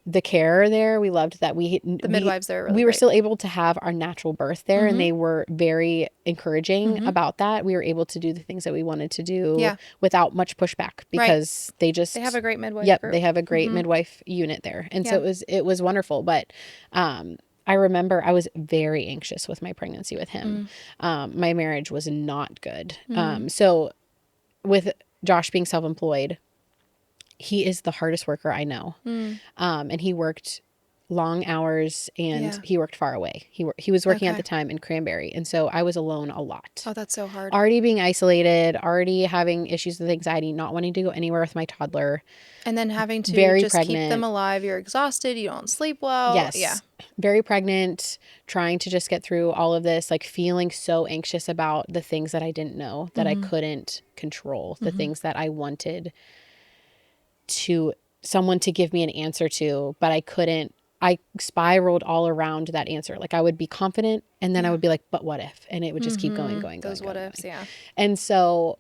[SPEAKER 2] the care there. We loved that the
[SPEAKER 1] midwives there.
[SPEAKER 2] We were still able to have our natural birth there, and they were very encouraging about that. We were able to do the things that we wanted to do without much pushback, because they have
[SPEAKER 1] a great midwife.
[SPEAKER 2] Yep, group. They have a great midwife unit there, and so it was wonderful. But I remember I was very anxious with my pregnancy with him. My marriage was not good. So with Josh being self-employed, he is the hardest worker I know. And he worked long hours and he worked far away. He was working at the time in Cranberry. And so I was alone a lot.
[SPEAKER 1] Oh, that's so hard.
[SPEAKER 2] Already being isolated, already having issues with anxiety, not wanting to go anywhere with my toddler.
[SPEAKER 1] And then having to
[SPEAKER 2] very
[SPEAKER 1] just
[SPEAKER 2] pregnant.
[SPEAKER 1] keep them alive. You're exhausted. You don't sleep well.
[SPEAKER 2] Yes.
[SPEAKER 1] Yeah.
[SPEAKER 2] Very pregnant, trying to just get through all of this, like feeling so anxious about the things that I didn't know, that I couldn't control, the things that I wanted someone to give me an answer to, but I couldn't. I spiraled all around that answer. Like I would be confident and then I would be like, but what if? And it would just keep going.
[SPEAKER 1] Those what ifs, yeah.
[SPEAKER 2] And so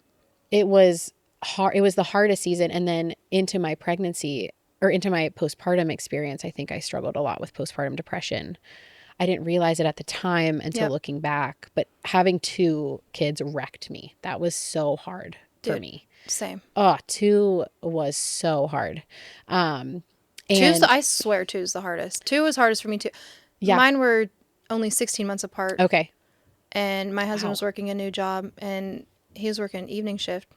[SPEAKER 2] it was hard. It was the hardest season. And then into my pregnancy or into my postpartum experience, I think I struggled a lot with postpartum depression. I didn't realize it at the time until looking back, but having 2 kids wrecked me. That was so hard for me.
[SPEAKER 1] Same.
[SPEAKER 2] Oh, 2 was so hard.
[SPEAKER 1] I swear 2 is the hardest. 2 was hardest for me too. Yeah. Mine were only 16 months apart.
[SPEAKER 2] Okay.
[SPEAKER 1] And my husband was working a new job and he was working an evening shift.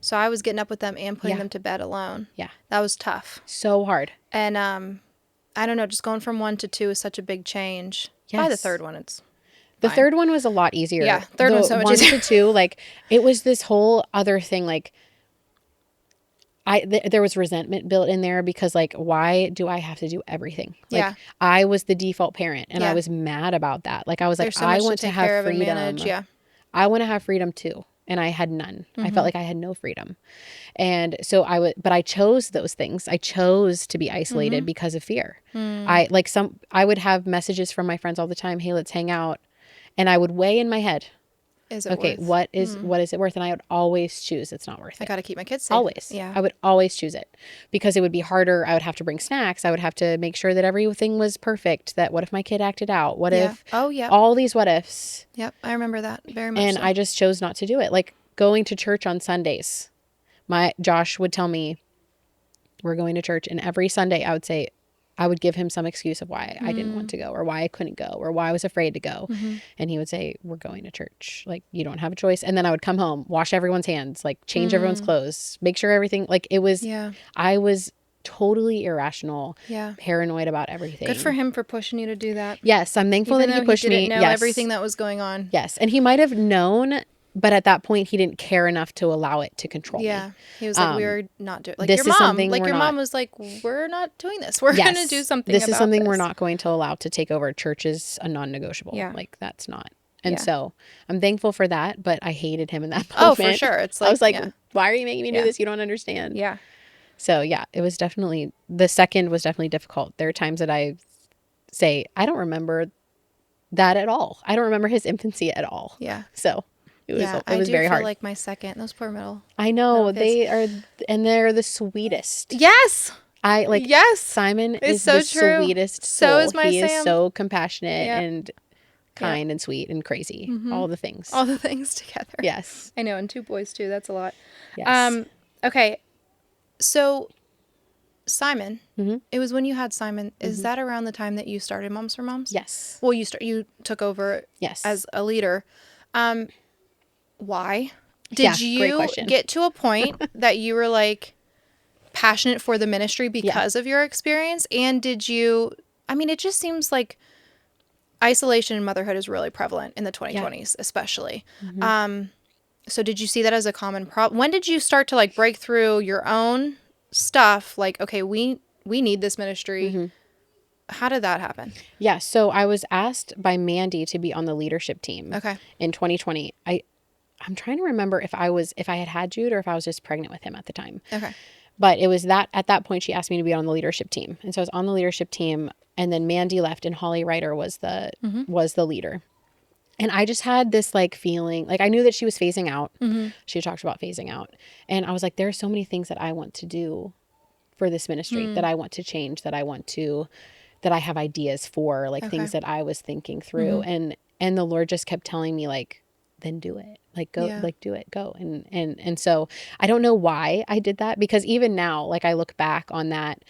[SPEAKER 1] So I was getting up with them and putting them to bed alone. Yeah. That was tough.
[SPEAKER 2] So hard.
[SPEAKER 1] And I don't know, just going from 1 to 2 is such a big change. Yes. By the third one, it's
[SPEAKER 2] the third one was a lot easier.
[SPEAKER 1] Yeah, third one was so much easier.
[SPEAKER 2] 1 to 2, like it was this whole other thing. Like there was resentment built in there because like, why do I have to do everything? Like I was the default parent and I was mad about that. Like I was like, I want to have freedom. I want to have freedom too. And I had none. I felt like I had no freedom. And so but I chose those things. I chose to be isolated because of fear. I would have messages from my friends all the time. Hey, let's hang out. And I would weigh in my head.
[SPEAKER 1] Is it worth?
[SPEAKER 2] What is it worth? And I would always choose it's not worth it.
[SPEAKER 1] I got to keep my kids safe.
[SPEAKER 2] Always. Yeah. I would always choose it because it would be harder. I would have to bring snacks. I would have to make sure that everything was perfect. That what if my kid acted out? What if all these what ifs?
[SPEAKER 1] Yep. I remember that very much.
[SPEAKER 2] And I just chose not to do it. Like going to church on Sundays. Josh would tell me we're going to church, and every Sunday I would give him some excuse of why I didn't want to go or why I couldn't go or why I was afraid to go. And he would say, we're going to church. Like, you don't have a choice. And then I would come home, wash everyone's hands, like change everyone's clothes, make sure everything, like it was, I was totally irrational, paranoid about everything.
[SPEAKER 1] Good for him for pushing you to do that.
[SPEAKER 2] Yes. I'm thankful that he pushed me.
[SPEAKER 1] He didn't know everything that was going on.
[SPEAKER 2] Yes. And he might have known, but at that point, he didn't care enough to allow it to control me.
[SPEAKER 1] Yeah. He was like, we're not doing, like your mom. Like your mom was like, we're not doing this. We're going to do something about this.
[SPEAKER 2] This is something we're not going to allow to take over. Church is a non-negotiable. Yeah. Like that's not. And so I'm thankful for that, but I hated him in that moment.
[SPEAKER 1] Oh, for sure. It's like,
[SPEAKER 2] I was like, why are you making me do this? You don't understand.
[SPEAKER 1] Yeah.
[SPEAKER 2] So yeah, it was definitely, the second was definitely difficult. There are times that I say, I don't remember that at all. I don't remember his infancy at all.
[SPEAKER 1] Yeah.
[SPEAKER 2] So. It was very hard.
[SPEAKER 1] I do feel like my second, those poor middle.
[SPEAKER 2] I know they are, and they're the sweetest.
[SPEAKER 1] Yes.
[SPEAKER 2] Yes. Simon is so the sweetest.
[SPEAKER 1] So is my Sam.
[SPEAKER 2] He is so compassionate and kind and sweet and crazy. All the things.
[SPEAKER 1] All the things together.
[SPEAKER 2] Yes.
[SPEAKER 1] I know. And 2 boys too. That's a lot.
[SPEAKER 2] Yes.
[SPEAKER 1] Okay. So Simon, it was when you had Simon. Is that around the time that you started Moms for Moms?
[SPEAKER 2] Yes.
[SPEAKER 1] Well, you took over as a leader. Why? Did you get to a point that you were like passionate for the ministry because of your experience? And did you, I mean, it just seems like isolation and motherhood is really prevalent in the 2020s, especially. So did you see that as a common problem? When did you start to like break through your own stuff? Like, okay, we need this ministry. How did that happen?
[SPEAKER 2] Yeah. So I was asked by Mandy to be on the leadership team. In 2020. I'm trying to remember if I had Jude or if I was just pregnant with him at the time. But it was that at that point she asked me to be on the leadership team. And so I was on the leadership team, and then Mandy left and Holly Ryder was the leader. And I just had this like feeling, like I knew that she was phasing out. She talked about phasing out. And I was like, there are so many things that I want to do for this ministry, that I want to change, that I have ideas for, like things that I was thinking through. And the Lord just kept telling me like, then do it. Like go, like do it, go. And so I don't know why I did that, because even now, like I look back on that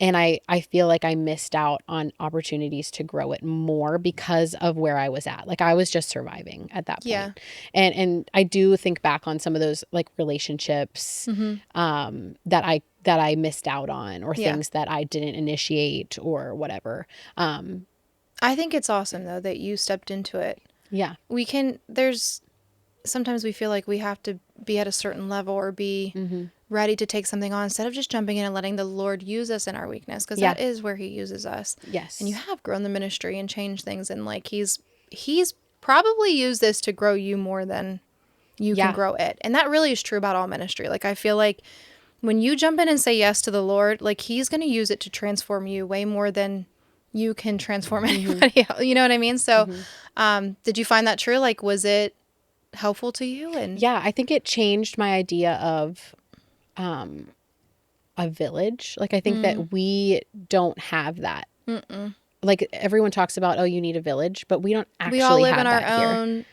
[SPEAKER 2] And I feel like I missed out on opportunities to grow it more because of where I was at. Like I was just surviving at that point.
[SPEAKER 1] Yeah.
[SPEAKER 2] And I do think back on some of those like relationships that I missed out on, or things that I didn't initiate or whatever.
[SPEAKER 1] I think it's awesome though that you stepped into it.
[SPEAKER 2] Yeah.
[SPEAKER 1] Sometimes we feel like we have to be at a certain level or be ready to take something on instead of just jumping in and letting the Lord use us in our weakness, because that is where he uses us.
[SPEAKER 2] Yes.
[SPEAKER 1] And you have grown the ministry and changed things, and like he's probably used this to grow you more than you can grow it. And that really is true about all ministry. Like I feel like when you jump in and say yes to the Lord, like he's going to use it to transform you way more than you can transform anybody else. You know what I mean? So did you find that true? Like, was it helpful to you? And
[SPEAKER 2] yeah, I think it changed my idea of a village. Like I think that we don't have that. Like everyone talks about, oh, you need a village, but we don't actually have that. We all live in our
[SPEAKER 1] own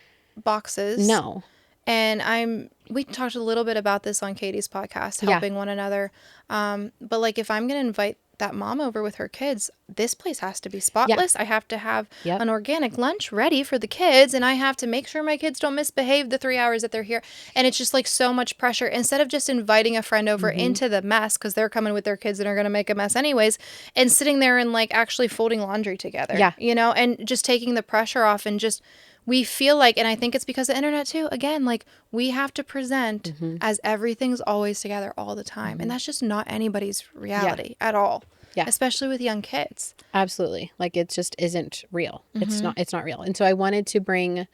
[SPEAKER 1] boxes.
[SPEAKER 2] No.
[SPEAKER 1] And we talked a little bit about this on Katie's podcast, helping one another. But like if I'm going to invite that mom over with her kids, this place has to be spotless. I have to have an organic lunch ready for the kids, and I have to make sure my kids don't misbehave the 3 hours that they're here. And it's just like so much pressure. Instead of just inviting a friend over into the mess, because they're coming with their kids and are going to make a mess anyways, and sitting there and like actually folding laundry together, you know, and just taking the pressure off. And just, we feel like, and I think it's because of the internet too, again, like we have to present as everything's always together all the time. And that's just not anybody's reality at all. Yeah. Especially with young kids.
[SPEAKER 2] Absolutely. Like it just isn't real. It's not real. And so I wanted to bring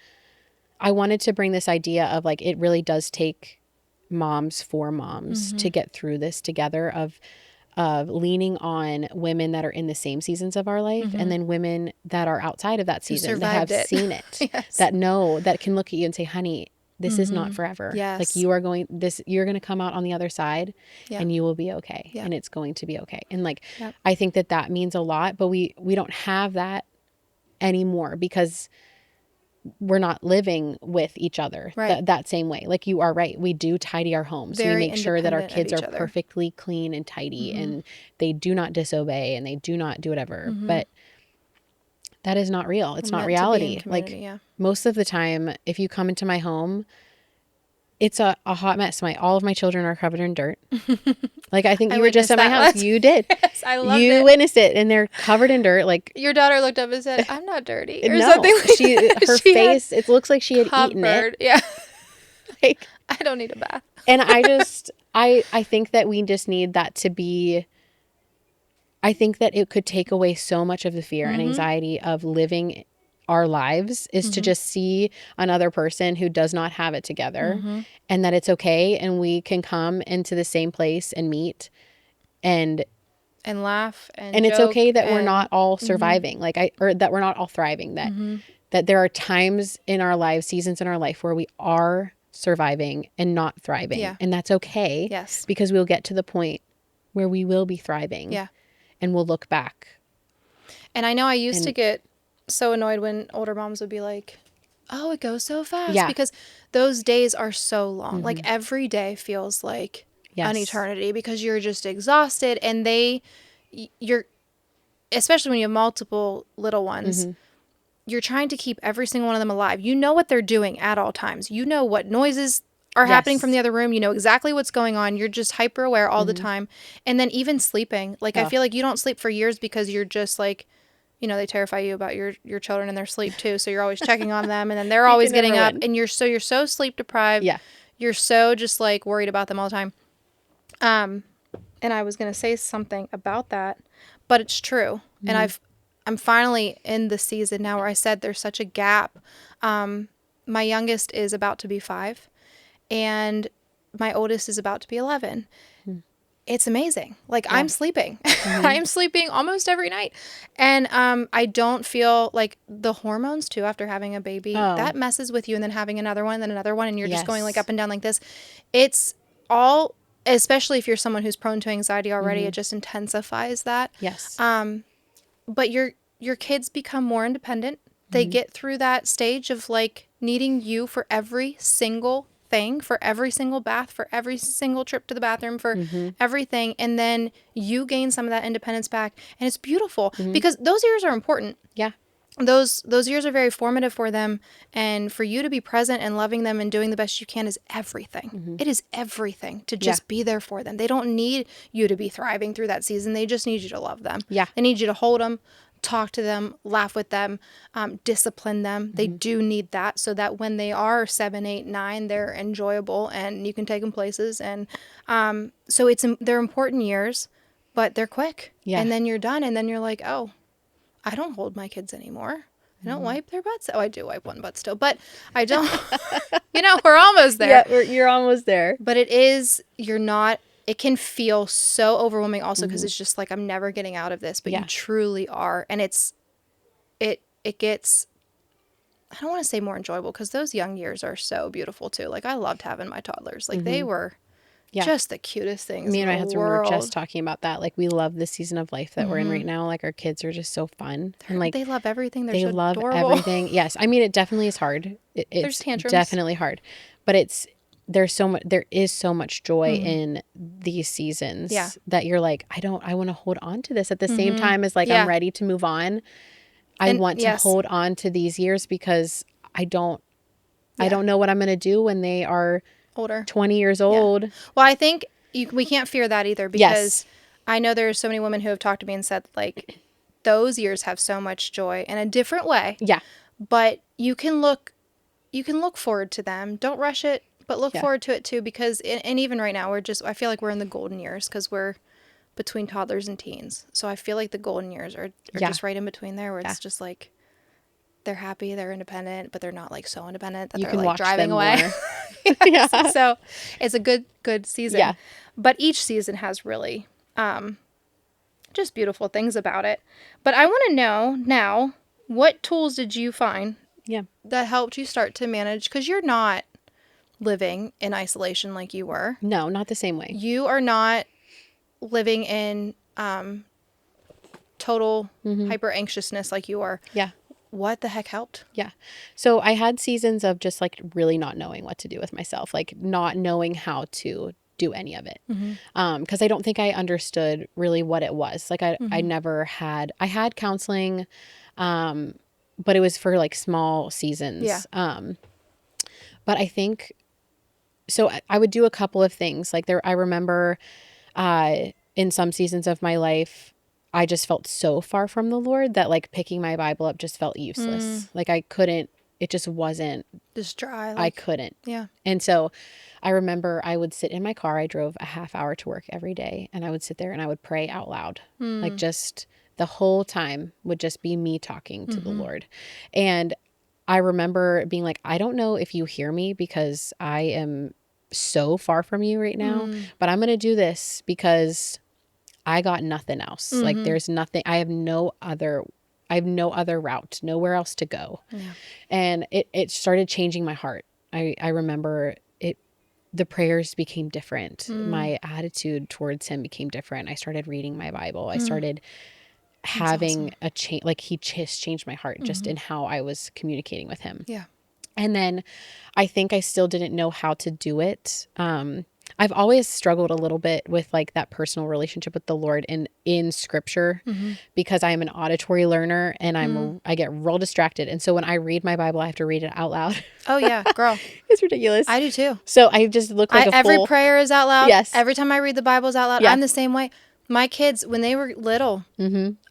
[SPEAKER 2] this idea of like, it really does take moms for moms to get through this together, of leaning on women that are in the same seasons of our life, and then women that are outside of that season, that have seen it, that can look at you and say, honey, this is not forever.
[SPEAKER 1] Yes.
[SPEAKER 2] Like you're going to come out on the other side and you will be okay. And it's going to be okay. And like, I think that means a lot, but we don't have that anymore because we're not living with each other that same way. Like you are right. We do tidy our homes. We make sure that our kids are perfectly clean and tidy and they do not disobey and they do not do whatever. But that is not real. It's not reality. Like most of the time, if you come into my home, it's a hot mess. All of my children are covered in dirt. Like I think you were just at my house. You did.
[SPEAKER 1] Yes, I loved it.
[SPEAKER 2] You witnessed it, and they're covered in dirt. Like
[SPEAKER 1] your daughter looked up and said, "I'm not dirty," or
[SPEAKER 2] no,
[SPEAKER 1] something. Like
[SPEAKER 2] her face. It looks like she had eaten it.
[SPEAKER 1] Yeah.
[SPEAKER 2] Like
[SPEAKER 1] I don't need a bath.
[SPEAKER 2] And I think that we just need that to be. I think that it could take away so much of the fear and anxiety of living our lives, is to just see another person who does not have it together, and that it's okay, and we can come into the same place and meet and
[SPEAKER 1] laugh and
[SPEAKER 2] it's okay that we're not all surviving, or that we're not all thriving, that there are times in our lives, seasons in our life where we are surviving and not thriving. And that's okay.
[SPEAKER 1] Yes.
[SPEAKER 2] Because we'll get to the point where we will be thriving.
[SPEAKER 1] Yeah.
[SPEAKER 2] And we'll look back.
[SPEAKER 1] And I know I used to get so annoyed when older moms would be like, oh, it goes so fast.
[SPEAKER 2] Yeah.
[SPEAKER 1] Because those days are so long. Like every day feels like an eternity because you're just exhausted. And you're, especially when you have multiple little ones, you're trying to keep every single one of them alive. You know what they're doing at all times. You know what noises are happening from the other room. You know exactly what's going on. You're just hyper aware all the time. And then even sleeping, like I feel like you don't sleep for years because you're just like, you know, they terrify you about your children in their sleep too. So you're always checking on them, and then they're always getting up, and you're so sleep deprived. Yeah. You're so just like worried about them all the time. And I was going to say something about that, but it's true. And I'm finally in the season now where I said there's such a gap. My youngest is about to be 5. And my oldest is about to be 11. It's amazing. Like I'm sleeping. I am sleeping almost every night. And I don't feel like the hormones too after having a baby, that messes with you, and then having another one, then another one, and you're just going like up and down like this. It's all, especially if you're someone who's prone to anxiety already, it just intensifies that.
[SPEAKER 2] Yes.
[SPEAKER 1] But your kids become more independent. They get through that stage of like needing you for every single thing thing, for every single bath, for every single trip to the bathroom, for everything. And then you gain some of that independence back. And it's beautiful because those years are important.
[SPEAKER 2] Yeah.
[SPEAKER 1] Those years are very formative for them, and for you to be present and loving them and doing the best you can is everything. It is everything to just be there for them. They don't need you to be thriving through that season. They just need you to love them.
[SPEAKER 2] Yeah.
[SPEAKER 1] They need you to hold them, talk to them, laugh with them, discipline them. They do need that so that when they are 7, 8, 9, they're enjoyable and you can take them places. And so they're important years, but they're quick.
[SPEAKER 2] Yeah.
[SPEAKER 1] And then you're done, and then you're like, oh, I don't hold my kids anymore. I don't wipe their butts. Oh, I do wipe one butt still, but I don't. We're almost there.
[SPEAKER 2] Yeah, you're almost there.
[SPEAKER 1] But it can feel so overwhelming also because it's just like, I'm never getting out of this, but you truly are. And it gets, I don't want to say more enjoyable because those young years are so beautiful too. Like, I loved having my toddlers. Like, they were just the cutest things.
[SPEAKER 2] Me and my husband
[SPEAKER 1] world.
[SPEAKER 2] were just talking about that. Like, we love the season of life that we're in right now. Like, our kids are just so fun. And like,
[SPEAKER 1] they love everything.
[SPEAKER 2] They
[SPEAKER 1] so
[SPEAKER 2] love
[SPEAKER 1] adorable.
[SPEAKER 2] everything. Yes. I mean, it definitely is hard.
[SPEAKER 1] There's tantrums.
[SPEAKER 2] Definitely hard. But there is so much joy in these seasons that you're like, I want to hold on to this at the same time as like, I'm ready to move on. I want to hold on to these years because I don't know what I'm going to do when they are
[SPEAKER 1] older,
[SPEAKER 2] 20 years old.
[SPEAKER 1] Well, I think we can't fear that either because I know there's so many women who have talked to me and said like, those years have so much joy in a different way.
[SPEAKER 2] Yeah.
[SPEAKER 1] But you can look forward to them. Don't rush it, but look forward to it too, because, and even right now, I feel like we're in the golden years because we're between toddlers and teens. So I feel like the golden years are just right in between there where it's just like, they're happy, they're independent, but they're not like so independent that they're like driving away. So it's a good season. Yeah. But each season has really just beautiful things about it. But I want to know now, what tools did you find that helped you start to manage? Because you're not living in isolation like you were.
[SPEAKER 2] No, not the same way.
[SPEAKER 1] You are not living in total hyper anxiousness like you are. Yeah. What the heck helped?
[SPEAKER 2] Yeah. So I had seasons of just like really not knowing what to do with myself, like not knowing how to do any of it. Because I don't think I understood really what it was. Like I had counseling, but it was for like small seasons. Yeah. But I think, so I would do a couple of things. Like I remember in some seasons of my life, I just felt so far from the Lord that like picking my Bible up just felt useless. Like I couldn't, it just wasn't.
[SPEAKER 1] Just dry.
[SPEAKER 2] I couldn't.
[SPEAKER 1] Yeah.
[SPEAKER 2] And so I remember I would sit in my car. I drove a half hour to work every day and I would sit there and I would pray out loud. Like just the whole time would just be me talking to the Lord. And I remember being like, I don't know if you hear me because I am so far from you right now, but I'm going to do this because I got nothing else. Like there's nothing, I have no other route, nowhere else to go. Yeah. And it started changing my heart. I remember the prayers became different. My attitude towards him became different. I started reading my Bible. I started having a change, like he just changed my heart just in how I was communicating with him. Yeah. And then I think I still didn't know how to do it. I've always struggled a little bit with like that personal relationship with the Lord in scripture because I am an auditory learner and I get real distracted. And so when I read my Bible, I have to read it out loud.
[SPEAKER 1] Oh yeah, girl.
[SPEAKER 2] It's ridiculous.
[SPEAKER 1] I do too.
[SPEAKER 2] So I just look like
[SPEAKER 1] every prayer is out loud.
[SPEAKER 2] Yes.
[SPEAKER 1] Every time I read the Bible is out loud. Yeah. I'm the same way. My kids, when they were little,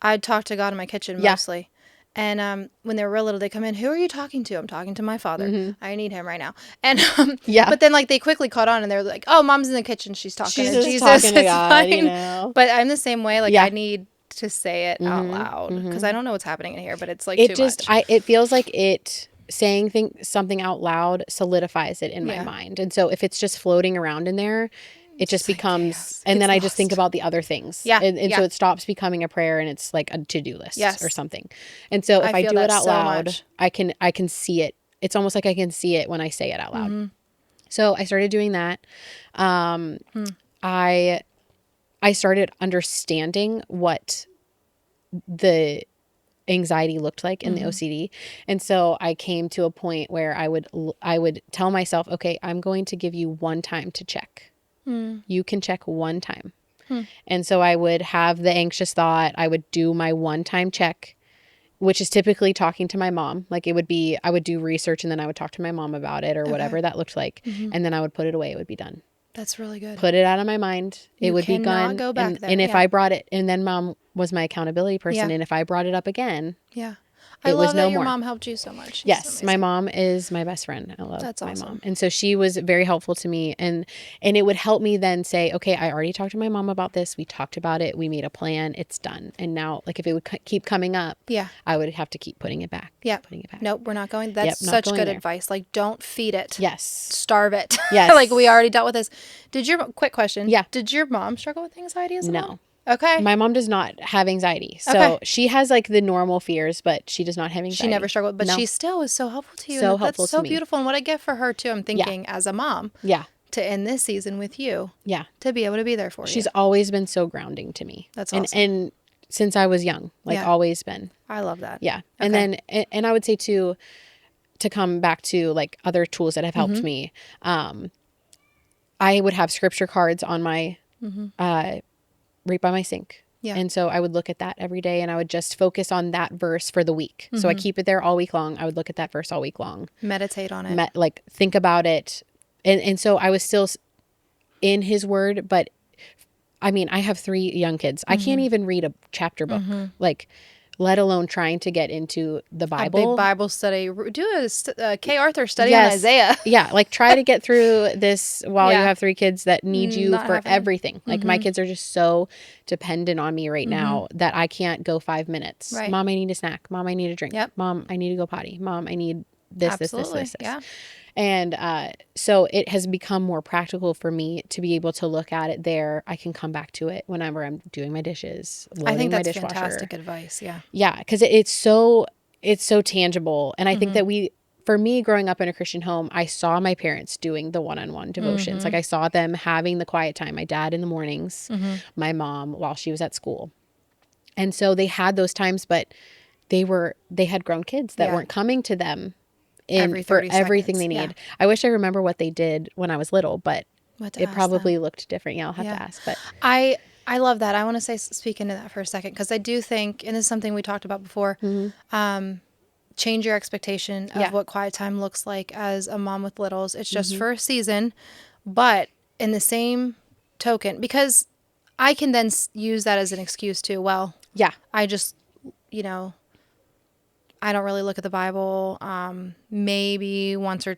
[SPEAKER 1] I'd talk to God in my kitchen mostly. And when they were real little, they come in, who are you talking to? I'm talking to my father. I need him right now. And but then like they quickly caught on and they're like, oh, mom's in the kitchen. She's talking to Jesus.
[SPEAKER 2] Talking to
[SPEAKER 1] it's
[SPEAKER 2] God,
[SPEAKER 1] fine.
[SPEAKER 2] You know?
[SPEAKER 1] But I'm the same way. Like I need to say it out loud because I don't know what's happening in here, but it's like too much.
[SPEAKER 2] It feels like saying something out loud solidifies it in my mind. And so if it's just floating around in there, it just becomes, and then I just think about the other things. Yeah. And so it stops becoming a prayer and it's like a to-do list or something. And so if I do it out loud, I can see it. It's almost like I can see it when I say it out loud. So I started doing that. I started understanding what the anxiety looked like in the OCD. And so I came to a point where I would tell myself, okay, I'm going to give you one time to check. You can check one time. And so I would have the anxious thought. I would do my one time check, which is typically talking to my mom. Like it would be, I would do research and then I would talk to my mom about it or whatever that looked like. And then I would put it away. It would be done.
[SPEAKER 1] That's really good.
[SPEAKER 2] Put it out of my mind. It would be gone.
[SPEAKER 1] Go back there.
[SPEAKER 2] And if I brought it, and then mom was my accountability person. And if I brought it up again,
[SPEAKER 1] I love that your mom helped you so much. She's
[SPEAKER 2] yes, my mom is my best friend. I love my
[SPEAKER 1] awesome.
[SPEAKER 2] mom. And so she was very helpful to me. And it would help me then say, okay, I already talked to my mom about this. We talked about it. We made a plan. It's done. And now, like if it would keep coming up, I would have to keep putting it back. Putting it back.
[SPEAKER 1] Nope, we're not going. That's such good advice. Like don't feed it.
[SPEAKER 2] Yes.
[SPEAKER 1] Starve it.
[SPEAKER 2] Yes.
[SPEAKER 1] Like we already dealt with this. Quick question.
[SPEAKER 2] Yeah.
[SPEAKER 1] Did your mom struggle with anxiety as well?
[SPEAKER 2] No.
[SPEAKER 1] Okay.
[SPEAKER 2] My mom does not have anxiety. So she has like the normal fears, but she does not have anxiety.
[SPEAKER 1] She never struggled, but she still is so helpful to you.
[SPEAKER 2] So
[SPEAKER 1] and
[SPEAKER 2] helpful
[SPEAKER 1] that's so
[SPEAKER 2] to me.
[SPEAKER 1] beautiful. And what a gift for her too. I'm thinking as a mom.
[SPEAKER 2] Yeah.
[SPEAKER 1] To end this season with you.
[SPEAKER 2] Yeah.
[SPEAKER 1] To be able to be there for you.
[SPEAKER 2] She's always been so grounding to me.
[SPEAKER 1] That's awesome.
[SPEAKER 2] And since I was young, like always been.
[SPEAKER 1] I love that.
[SPEAKER 2] Yeah. And then, and I would say too, to come back to like other tools that have helped me, I would have scripture cards on my, right by my sink. Yeah. And so I would look at that every day and I would just focus on that verse for the week. So I keep it there all week long. I would look at that verse all week long.
[SPEAKER 1] Meditate on it.
[SPEAKER 2] Like think about it. And so I was still in his word, but I mean, I have 3 young kids. I can't even read a chapter book, like let alone trying to get into the Bible.
[SPEAKER 1] A big Bible study. Do a K. Arthur study on Isaiah.
[SPEAKER 2] Yeah. Like try to get through this while you have 3 kids that need you for everything. Like my kids are just so dependent on me right now that I can't go 5 minutes.
[SPEAKER 1] Right.
[SPEAKER 2] Mom, I need a snack. Mom, I need a drink.
[SPEAKER 1] Yep.
[SPEAKER 2] Mom, I need to go potty. Mom, I need this,
[SPEAKER 1] Absolutely.
[SPEAKER 2] this.
[SPEAKER 1] Yeah.
[SPEAKER 2] And so it has become more practical for me to be able to look at it there. I can come back to it whenever I'm doing my dishes,
[SPEAKER 1] I think that's
[SPEAKER 2] my dishwasher.
[SPEAKER 1] Fantastic advice. Yeah.
[SPEAKER 2] Yeah, because it's so tangible. And I think that for me growing up in a Christian home, I saw my parents doing the one-on-one devotions. Like I saw them having the quiet time. My dad in the mornings, my mom while she was at school. And so they had those times, but they had grown kids that weren't coming to them for everything they need. Yeah. I wish I remember what they did when I was little, but it probably looked different. Yeah, I'll have to ask. But
[SPEAKER 1] I love that. I want to speak into that for a second because I do think, and this is something we talked about before, change your expectation of what quiet time looks like as a mom with littles. It's just for a season, but in the same token, because I can then use that as an excuse to, I just, I don't really look at the Bible, maybe once or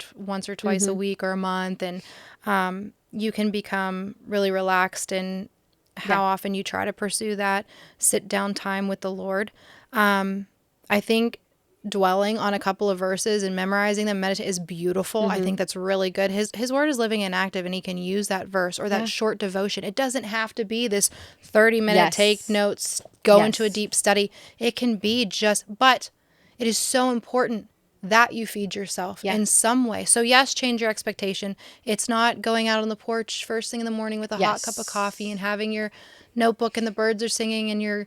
[SPEAKER 1] twice a week or a month. And you can become really relaxed in how often you try to pursue that sit down time with the Lord. I think dwelling on a couple of verses and memorizing them, meditate is beautiful. I think that's really good. His word is living and active, and he can use that verse or that short devotion. It doesn't have to be this 30-minute take notes, go into a deep study. It can be but it is so important that you feed yourself in some way. So yes, change your expectation. It's not going out on the porch first thing in the morning with a hot cup of coffee and having your notebook and the birds are singing and your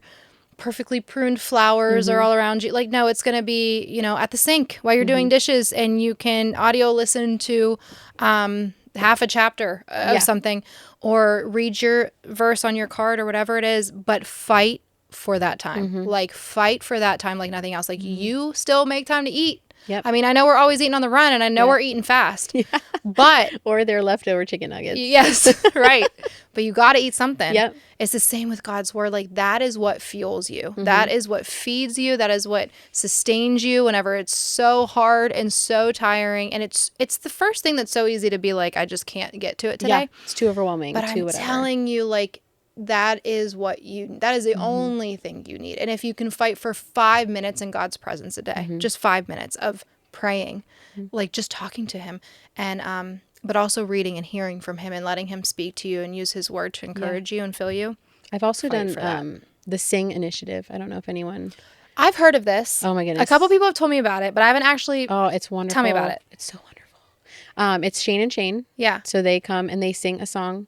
[SPEAKER 1] perfectly pruned flowers are all around you. Like, no, it's going to be, at the sink while you're doing dishes, and you can audio listen to half a chapter of something or read your verse on your card or whatever it is, but fight for that time. Like fight for that time like nothing else. Like you still make time to eat. Yep. I mean, I know we're always eating on the run and I know we're eating fast, but
[SPEAKER 2] or they're leftover chicken nuggets.
[SPEAKER 1] Yes. Right. But you got to eat something.
[SPEAKER 2] Yep.
[SPEAKER 1] It's the same with God's word. Like that is what fuels you. That is what feeds you. That is what sustains you whenever it's so hard and so tiring. And it's the first thing that's so easy to be like, I just can't get to it today.
[SPEAKER 2] Yeah, it's too overwhelming.
[SPEAKER 1] But I'm telling you, like, that is the only thing you need. And if you can fight for 5 minutes in God's presence a day, just 5 minutes of praying, like just talking to him and, but also reading and hearing from him and letting him speak to you and use his word to encourage you and fill you.
[SPEAKER 2] I've also done, the Sing initiative. I don't know if anyone.
[SPEAKER 1] I've heard of this.
[SPEAKER 2] Oh my goodness.
[SPEAKER 1] A couple people have told me about it, but I haven't actually.
[SPEAKER 2] Oh, it's wonderful.
[SPEAKER 1] Tell me about it.
[SPEAKER 2] It's so wonderful. It's Shane and Shane.
[SPEAKER 1] Yeah.
[SPEAKER 2] So they come and they sing a song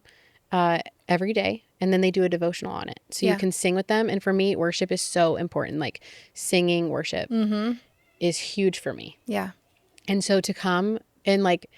[SPEAKER 2] every day, and then they do a devotional on it. So you can sing with them. And for me, worship is so important. Like singing worship is huge for me.
[SPEAKER 1] Yeah.
[SPEAKER 2] And so to come and like,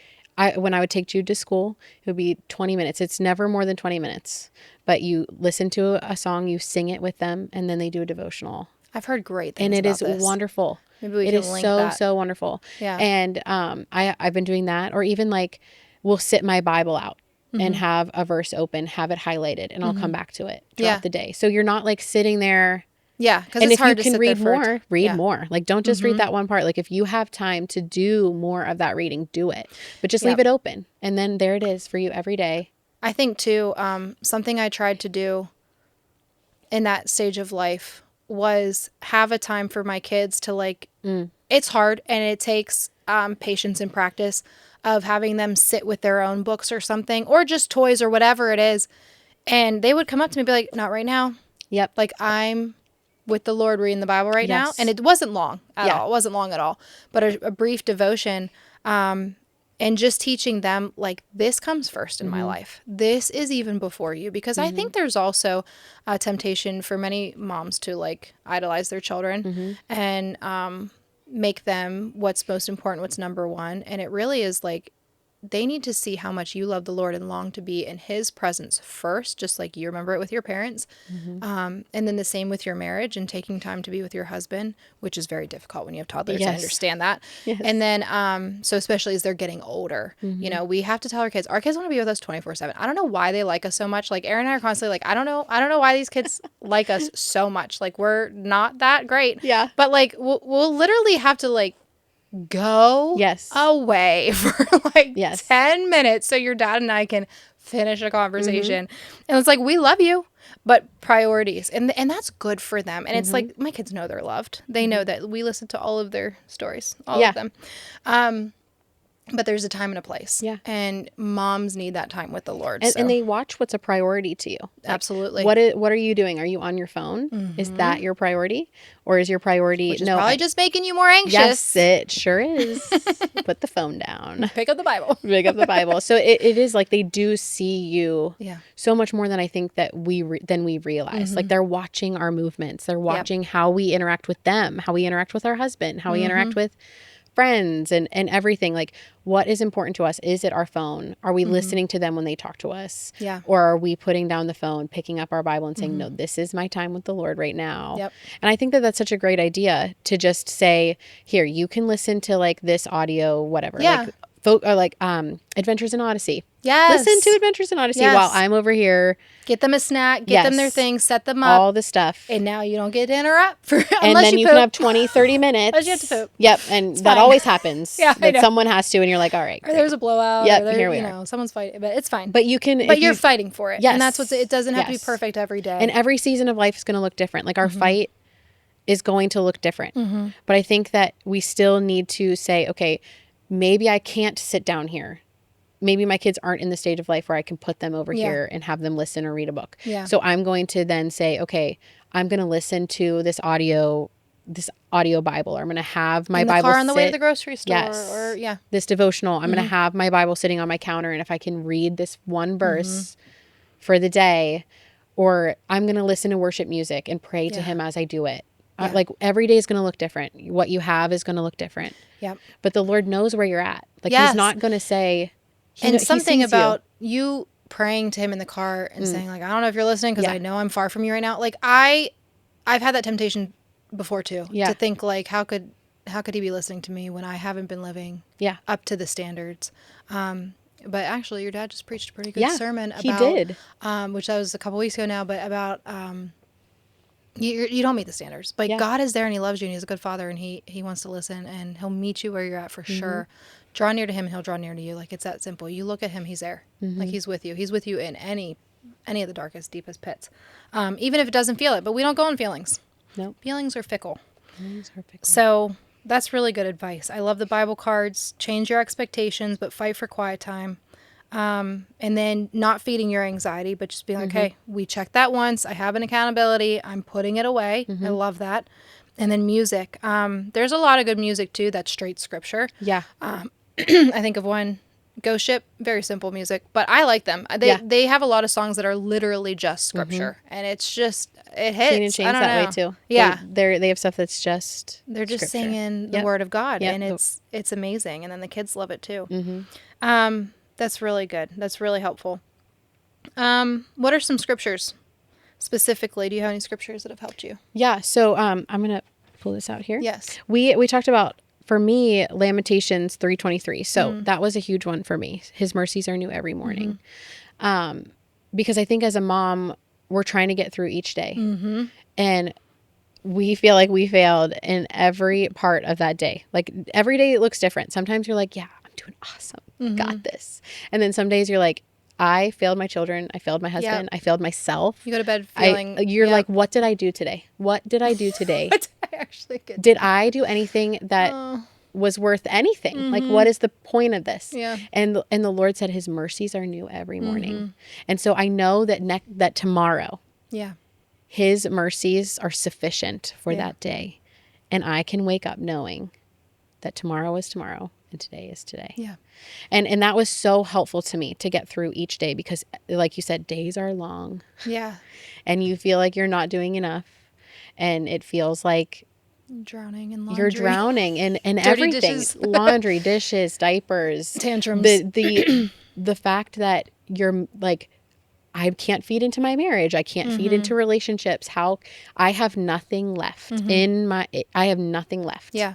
[SPEAKER 2] when I would take Jude to school, it would be 20 minutes. It's never more than 20 minutes, but you listen to a song, you sing it with them, and then they do a devotional.
[SPEAKER 1] I've heard great things
[SPEAKER 2] and it
[SPEAKER 1] about
[SPEAKER 2] is
[SPEAKER 1] this.
[SPEAKER 2] Wonderful.
[SPEAKER 1] Maybe we
[SPEAKER 2] it
[SPEAKER 1] can
[SPEAKER 2] is
[SPEAKER 1] link
[SPEAKER 2] so
[SPEAKER 1] that.
[SPEAKER 2] so wonderful.
[SPEAKER 1] Yeah.
[SPEAKER 2] And I've been doing that, or even like we'll sit my Bible out and have a verse open, have it highlighted, and I'll come back to it throughout the day. So you're not like sitting there.
[SPEAKER 1] Yeah, because it's hard to sit
[SPEAKER 2] read
[SPEAKER 1] there
[SPEAKER 2] more, read more. Like don't just read that one part. Like if you have time to do more of that reading, do it. But just leave it open, and then there it is for you every day.
[SPEAKER 1] I think too, something I tried to do in that stage of life was have a time for my kids to like, it's hard and it takes patience and practice of having them sit with their own books or something, or just toys or whatever it is. And they would come up to me and be like, not right now.
[SPEAKER 2] Yep.
[SPEAKER 1] Like I'm with the Lord reading the Bible right now. And it wasn't long at all. It wasn't long at all, but a brief devotion. And just teaching them like this comes first in my life. This is even before you, because I think there's also a temptation for many moms to like idolize their children and make them what's most important, what's number one. And it really is like they need to see how much you love the Lord and long to be in his presence first, just like you remember it with your parents. And then the same with your marriage and taking time to be with your husband, which is very difficult when you have toddlers. I understand that. And then, so especially as they're getting older, you know, we have to tell our kids want to be with us 24/7. I don't know why they like us so much. Like Aaron and I are constantly like, I don't know why these kids like us so much. Like we're not that great.
[SPEAKER 2] Yeah.
[SPEAKER 1] But like, we'll literally have to like, go away for like 10 minutes so your dad and I can finish a conversation. And it's like, we love you, but priorities. And that's good for them. And it's like, my kids know they're loved. They know that we listen to all of their stories, all of them. But there's a time and a place. Yeah. And moms need that time with the Lord.
[SPEAKER 2] And they watch what's a priority to you. Like,
[SPEAKER 1] absolutely.
[SPEAKER 2] What are you doing? Are you on your phone? Is that your priority? Or is your priority...
[SPEAKER 1] Which is probably just making you more anxious.
[SPEAKER 2] Yes, it sure is. Put the phone down.
[SPEAKER 1] Pick up the Bible.
[SPEAKER 2] Pick up the Bible. So it is like they do see you so much more than I think that we realize. Like they're watching our movements. They're watching how we interact with them, how we interact with our husband, how we interact with friends and everything. Like what is important to us? Is it our phone? Are we listening to them when they talk to us?
[SPEAKER 1] Yeah.
[SPEAKER 2] Or are we putting down the phone, picking up our Bible and saying, no, this is my time with the Lord right now.
[SPEAKER 1] Yep.
[SPEAKER 2] And I think that that's such a great idea to just say, here, you can listen to like this audio, whatever.
[SPEAKER 1] Yeah.
[SPEAKER 2] Like Adventures in Odyssey.
[SPEAKER 1] Yes.
[SPEAKER 2] Listen to Adventures in Odyssey while I'm over here.
[SPEAKER 1] Get them a snack, get them their things, set them up.
[SPEAKER 2] All the stuff.
[SPEAKER 1] And now you don't get to interrupt.
[SPEAKER 2] And then you can have 20, 30 minutes.
[SPEAKER 1] Unless you have to poop.
[SPEAKER 2] Yep. And that always happens.
[SPEAKER 1] Yeah,
[SPEAKER 2] that someone has to, and you're like, all right.
[SPEAKER 1] Or there's a blowout.
[SPEAKER 2] Yep,
[SPEAKER 1] or
[SPEAKER 2] here we are.
[SPEAKER 1] Someone's fighting, but it's fine.
[SPEAKER 2] But you can.
[SPEAKER 1] But you're fighting for it.
[SPEAKER 2] Yes.
[SPEAKER 1] And that's it doesn't have to be perfect every day.
[SPEAKER 2] And every season of life is going to look different. Like our fight is going to look different. But I think that we still need to say, okay, maybe I can't sit down here. Maybe my kids aren't in the stage of life where I can put them over here and have them listen or read a book.
[SPEAKER 1] Yeah.
[SPEAKER 2] So I'm going to then say, okay, I'm going to listen to this audio Bible, or I'm going to have my Bible
[SPEAKER 1] car on the way to the grocery store.
[SPEAKER 2] Yes.
[SPEAKER 1] Or
[SPEAKER 2] this devotional. I'm going to have my Bible sitting on my counter, and if I can read this one verse for the day, or I'm going to listen to worship music and pray to him as I do it. Like every day is going to look different. What you have is going to look different.
[SPEAKER 1] Yep.
[SPEAKER 2] But the Lord knows where you're at. Like he's not going to say...
[SPEAKER 1] And something about you praying to him in the car and saying like, I don't know if you're listening because I know I'm far from you right now. Like I've had that temptation before too, to think like, how could he be listening to me when I haven't been living up to the standards? But actually your dad just preached a pretty good sermon about,
[SPEAKER 2] he did.
[SPEAKER 1] Which that was a couple weeks ago now, but about, you don't meet the standards, but God is there and he loves you and he's a good father and he wants to listen and he'll meet you where you're at for sure. Draw near to him and he'll draw near to you. Like it's that simple. You look at him, he's there. Like he's with you. He's with you in any of the darkest, deepest pits. Even if it doesn't feel it, but we don't go on feelings.
[SPEAKER 2] Nope.
[SPEAKER 1] Feelings are fickle. So that's really good advice. I love the Bible cards. Change your expectations, but fight for quiet time. And then not feeding your anxiety, but just being like, okay, we checked that once. I have an accountability. I'm putting it away. I love that. And then music. There's a lot of good music too. That's straight scripture. Yeah. I think of one Ghost Ship, very simple music, but I like them. They have a lot of songs that are literally just scripture, and it's just, it hits.
[SPEAKER 2] Shane and Shane's that way too.
[SPEAKER 1] Yeah.
[SPEAKER 2] They have stuff that's just
[SPEAKER 1] They're just
[SPEAKER 2] scripture.
[SPEAKER 1] singing the word of God, and it's amazing. And then the kids love it too. That's really good. That's really helpful. What are some scriptures specifically? Do you have any scriptures that have helped you?
[SPEAKER 2] Yeah. So I'm gonna pull this out here.
[SPEAKER 1] Yes.
[SPEAKER 2] We talked about, for me, Lamentations 3:23. So that was a huge one for me. His mercies are new every morning. Because I think as a mom, we're trying to get through each day. And we feel like we failed in every part of that day. Like every day it looks different. Sometimes you're like, yeah, I'm doing awesome. Got this. And then some days you're like, I failed my children. I failed my husband. I failed myself.
[SPEAKER 1] You go to bed feeling...
[SPEAKER 2] You're like, what did I do today? What did I do today?
[SPEAKER 1] What did I actually get?
[SPEAKER 2] Did I do anything that was worth anything? Like, what is the point of this?
[SPEAKER 1] Yeah.
[SPEAKER 2] And the Lord said his mercies are new every morning. And so I know that tomorrow, his mercies are sufficient for that day. And I can wake up knowing that tomorrow is tomorrow and today is today.
[SPEAKER 1] Yeah.
[SPEAKER 2] And that was so helpful to me to get through each day, because like you said, days are long.
[SPEAKER 1] Yeah.
[SPEAKER 2] And you feel like you're not doing enough. And it feels like
[SPEAKER 1] drowning in laundry.
[SPEAKER 2] You're drowning in
[SPEAKER 1] Dirty
[SPEAKER 2] everything.
[SPEAKER 1] dishes.
[SPEAKER 2] Laundry, dishes, diapers.
[SPEAKER 1] Tantrums.
[SPEAKER 2] The fact that you're like, I can't feed into my marriage. I can't feed into relationships. How I have nothing left I have nothing left.
[SPEAKER 1] Yeah.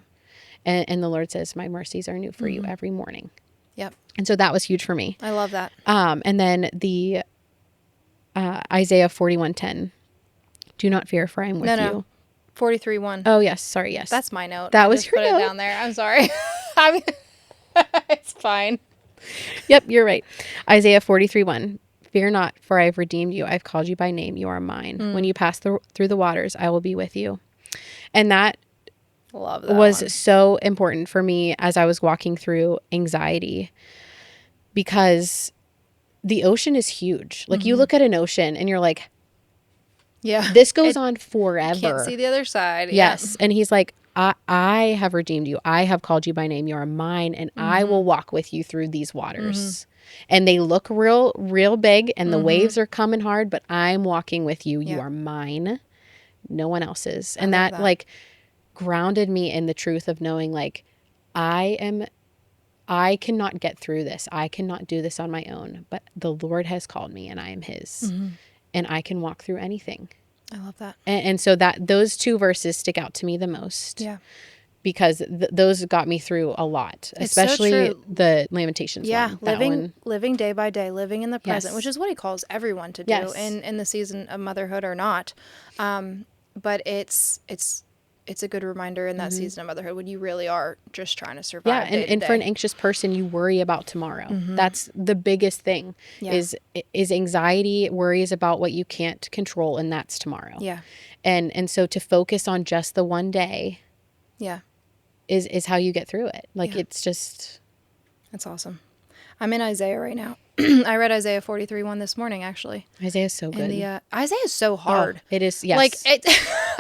[SPEAKER 2] And the Lord says, my mercies are new for you every morning.
[SPEAKER 1] Yep.
[SPEAKER 2] And so that was huge for me.
[SPEAKER 1] I love that.
[SPEAKER 2] And then the Isaiah 41:10. Do not fear, for I am with you.
[SPEAKER 1] 43:1.
[SPEAKER 2] Oh, yes. Sorry. Yes.
[SPEAKER 1] That's my note.
[SPEAKER 2] That
[SPEAKER 1] I
[SPEAKER 2] was
[SPEAKER 1] just
[SPEAKER 2] your
[SPEAKER 1] put
[SPEAKER 2] note.
[SPEAKER 1] it down there. I'm sorry. It's fine.
[SPEAKER 2] Yep, you're right. Isaiah 43:1. Fear not, for I have redeemed you. I've called you by name. You are mine. When you pass through the waters, I will be with you. And that
[SPEAKER 1] Love that
[SPEAKER 2] was
[SPEAKER 1] one.
[SPEAKER 2] so important for me as I was walking through anxiety, because the ocean is huge. Like you look at an ocean and you're like,
[SPEAKER 1] yeah,
[SPEAKER 2] this goes on forever.
[SPEAKER 1] Can't see the other side.
[SPEAKER 2] Yes. And he's like, I have redeemed you. I have called you by name. You are mine, and I will walk with you through these waters. And they look real big, and the waves are coming hard, but I'm walking with you. You are mine. No one else's. And that like grounded me in the truth of knowing, like, I cannot get through this. I cannot do this on my own, but the Lord has called me and I am his, and I can walk through anything.
[SPEAKER 1] I love that.
[SPEAKER 2] And so those two verses stick out to me the most.
[SPEAKER 1] Yeah.
[SPEAKER 2] Because those got me through a lot, especially the Lamentations one.
[SPEAKER 1] Living day by day, living in the present, which is what he calls everyone to do in the season of motherhood or not. But it's a good reminder in that season of motherhood when you really are just trying to survive.
[SPEAKER 2] Yeah, and for an anxious person, you worry about tomorrow. That's the biggest thing. Is anxiety, worries about what you can't control, and that's tomorrow.
[SPEAKER 1] Yeah.
[SPEAKER 2] And so to focus on just the one day.
[SPEAKER 1] Yeah.
[SPEAKER 2] Is how you get through it. Like it's just.
[SPEAKER 1] That's awesome. I'm in Isaiah right now. I read Isaiah 43:1 this morning, actually.
[SPEAKER 2] Isaiah is so good.
[SPEAKER 1] And Isaiah is so hard.
[SPEAKER 2] Oh, it is. Yes.
[SPEAKER 1] Like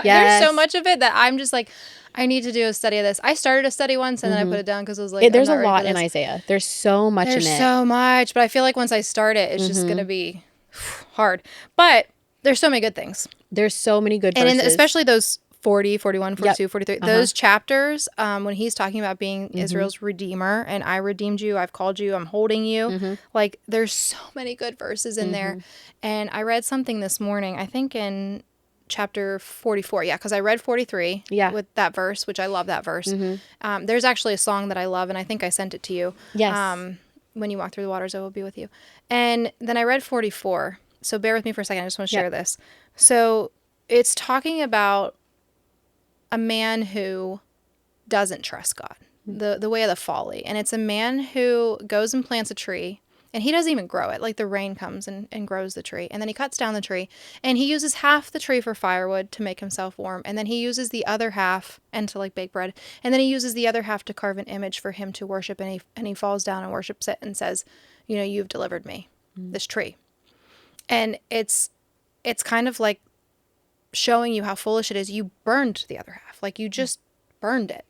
[SPEAKER 1] there's so much of it that I'm just like, I need to do a study of this. I started a study once and then I put it down because I was like,
[SPEAKER 2] there's a lot in Isaiah. There's so much in it.
[SPEAKER 1] There's so much, but I feel like once I start it, it's just going to be hard. But there's so many good things.
[SPEAKER 2] There's so many good verses.
[SPEAKER 1] And especially those 40, 41, 42, 43, those chapters, when he's talking about being Israel's redeemer, and I redeemed you, I've called you, I'm holding you. Like, there's so many good verses in there. And I read something this morning, I think in chapter 44. Yeah, because I read 43 with that verse, which I love that verse. There's actually a song that I love, and I think I sent it to you.
[SPEAKER 2] Yes.
[SPEAKER 1] When you walk through the waters, I will be with you. And then I read 44. So bear with me for a second. I just want to share this. So it's talking about a man who doesn't trust God, the way of the folly. And it's a man who goes and plants a tree, and he doesn't even grow it. Like the rain comes and grows the tree. And then he cuts down the tree, and he uses half the tree for firewood to make himself warm. And then he uses the other half and to like bake bread. And then he uses the other half to carve an image for him to worship. And he falls down and worships it and says, you've delivered me this tree. And it's kind of like showing you how foolish it is. You burned the other half. Like you just burned it.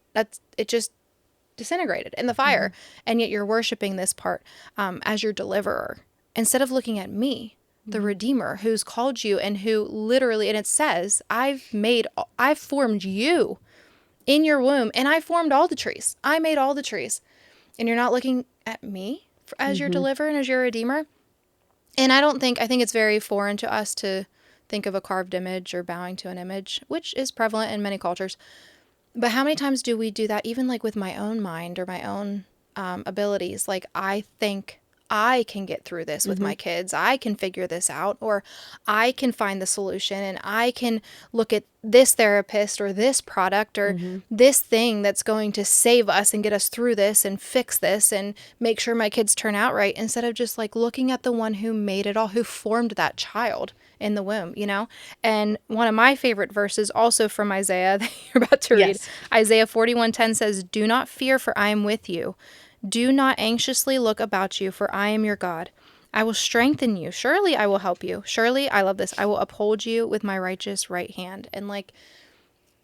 [SPEAKER 1] disintegrated in the fire. And yet you're worshiping this part as your deliverer instead of looking at me, the Redeemer, who's called you and who literally, and it says, I've formed you in your womb, and I formed all the trees. I made all the trees. And you're not looking at me as your deliverer and as your Redeemer. And I think it's very foreign to us to think of a carved image or bowing to an image, which is prevalent in many cultures. But how many times do we do that, even like with my own mind or my own abilities? Like, I think I can get through this with my kids. I can figure this out, or I can find the solution, and I can look at this therapist or this product or this thing that's going to save us and get us through this and fix this and make sure my kids turn out right, instead of just like looking at the one who made it all, who formed that child in the womb, you know? And one of my favorite verses also from Isaiah that you're about to read, Isaiah 41:10 says, "Do not fear, for I am with you. Do not anxiously look about you, for I am your God. I will strengthen you. Surely I will help you. Surely," I love this, "I will uphold you with my righteous right hand." And like,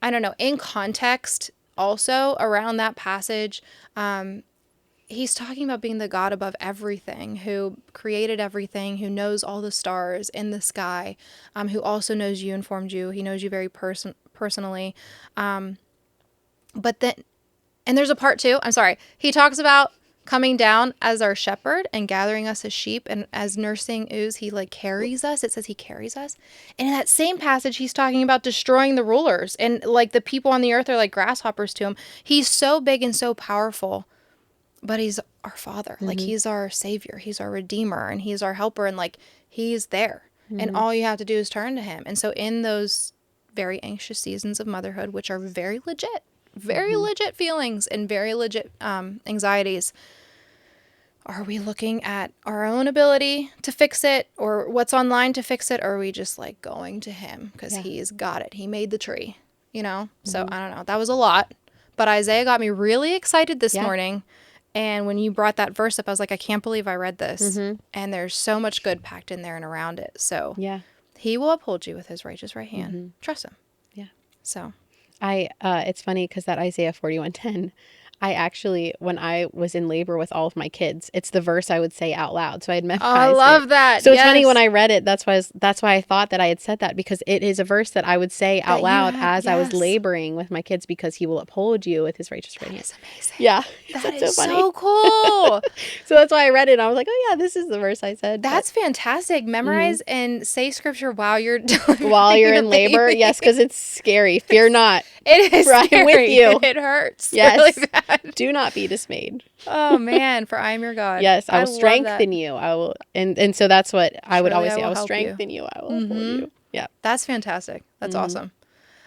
[SPEAKER 1] I don't know, in context also around that passage, he's talking about being the God above everything, who created everything, who knows all the stars in the sky, who also knows you and formed you. He knows you very personally. But then, and there's a part two, I'm sorry. He talks about coming down as our shepherd and gathering us as sheep, and as nursing ooze, he like carries us. It says he carries us. And in that same passage, he's talking about destroying the rulers, and like the people on the earth are like grasshoppers to him. He's so big and so powerful, but he's our Father. Like, he's our Savior. He's our Redeemer, and he's our helper, and like, he's there. And all you have to do is turn to him. And so in those very anxious seasons of motherhood, which are very legit feelings and very legit anxieties, are we looking at our own ability to fix it, or what's online to fix it? Or are we just like going to him because he's got it? He made the tree, you know? So I don't know. That was a lot, but Isaiah got me really excited this morning. And when you brought that verse up, I was like, I can't believe I read this. And there's so much good packed in there and around it. So he will uphold you with his righteous right hand. Trust him. Yeah. So
[SPEAKER 2] it's funny because that Isaiah 41:10, I actually, when I was in labor with all of my kids, it's the verse I would say out loud. So I had memorized
[SPEAKER 1] I love that.
[SPEAKER 2] So it's funny when I read it. That's why I thought that I had said that, because it is a verse that I would say out loud as I was laboring with my kids, because he will uphold you with his righteous right hand.
[SPEAKER 1] That's amazing.
[SPEAKER 2] Yeah.
[SPEAKER 1] That is so cool.
[SPEAKER 2] So that's why I read it. And I was like, oh yeah, this is the verse I said.
[SPEAKER 1] That's fantastic. Memorize and say scripture while you're
[SPEAKER 2] in labor. Yes, because it's scary. Fear not.
[SPEAKER 1] It is
[SPEAKER 2] scary. I'm with you.
[SPEAKER 1] It hurts.
[SPEAKER 2] Yes.
[SPEAKER 1] Really bad.
[SPEAKER 2] Do not be dismayed.
[SPEAKER 1] Oh man, for I am your God.
[SPEAKER 2] Yes, I will strengthen you. I will, and so that's what I would always say. I will strengthen you. I will uphold you. Yeah,
[SPEAKER 1] that's fantastic. That's awesome.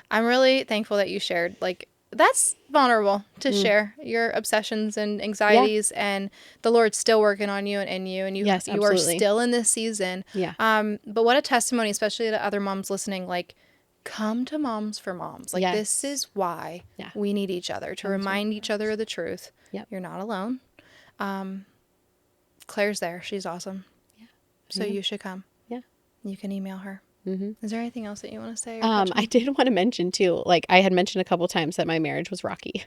[SPEAKER 1] I'm really thankful that you shared. Like, that's vulnerable to share your obsessions and anxieties, and the Lord's still working on you and in you, and you are still in this season.
[SPEAKER 2] Yeah.
[SPEAKER 1] But what a testimony, especially to other moms listening. Like, come to Moms for Moms. Like, this is why we need each other, to remind each other of the truth.
[SPEAKER 2] Yep.
[SPEAKER 1] You're not alone. Claire's there. She's awesome. Yeah. So you should come. Yeah. You can email her. Is there anything else that you want to say?
[SPEAKER 2] I did want to mention too, like I had mentioned a couple times that my marriage was rocky.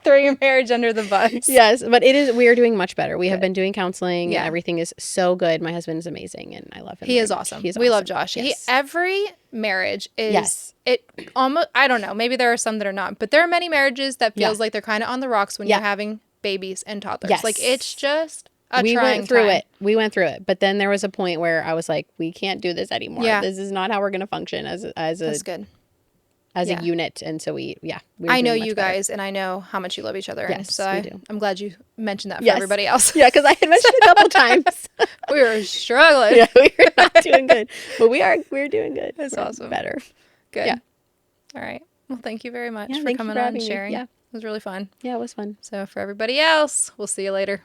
[SPEAKER 1] Throw your marriage under the bus.
[SPEAKER 2] Yes, but we are doing much better. We have been doing counseling. And everything is so good. My husband is amazing, and I love him.
[SPEAKER 1] He is awesome. We love Josh. Yes. Every marriage is it almost, I don't know, maybe there are some that are not, but there are many marriages that feels like they're kind of on the rocks when you're having babies and toddlers. Yes. Like, it's just we went through
[SPEAKER 2] it, but then there was a point where I was like, we can't do this anymore. This is not how we're going to function as a unit. And so
[SPEAKER 1] I know you guys, and I know how much you love each other.
[SPEAKER 2] Yes,
[SPEAKER 1] so
[SPEAKER 2] we do.
[SPEAKER 1] I'm glad you mentioned that for everybody else.
[SPEAKER 2] Yeah, because I had mentioned it a couple times.
[SPEAKER 1] We were struggling.
[SPEAKER 2] Yeah, we were not doing good, but we're doing good.
[SPEAKER 1] That's awesome.
[SPEAKER 2] Better.
[SPEAKER 1] Good. Yeah. All right. Well, thank you very much for coming on and sharing.
[SPEAKER 2] Yeah.
[SPEAKER 1] It was really fun.
[SPEAKER 2] Yeah, it was fun.
[SPEAKER 1] So for everybody else, we'll see you later.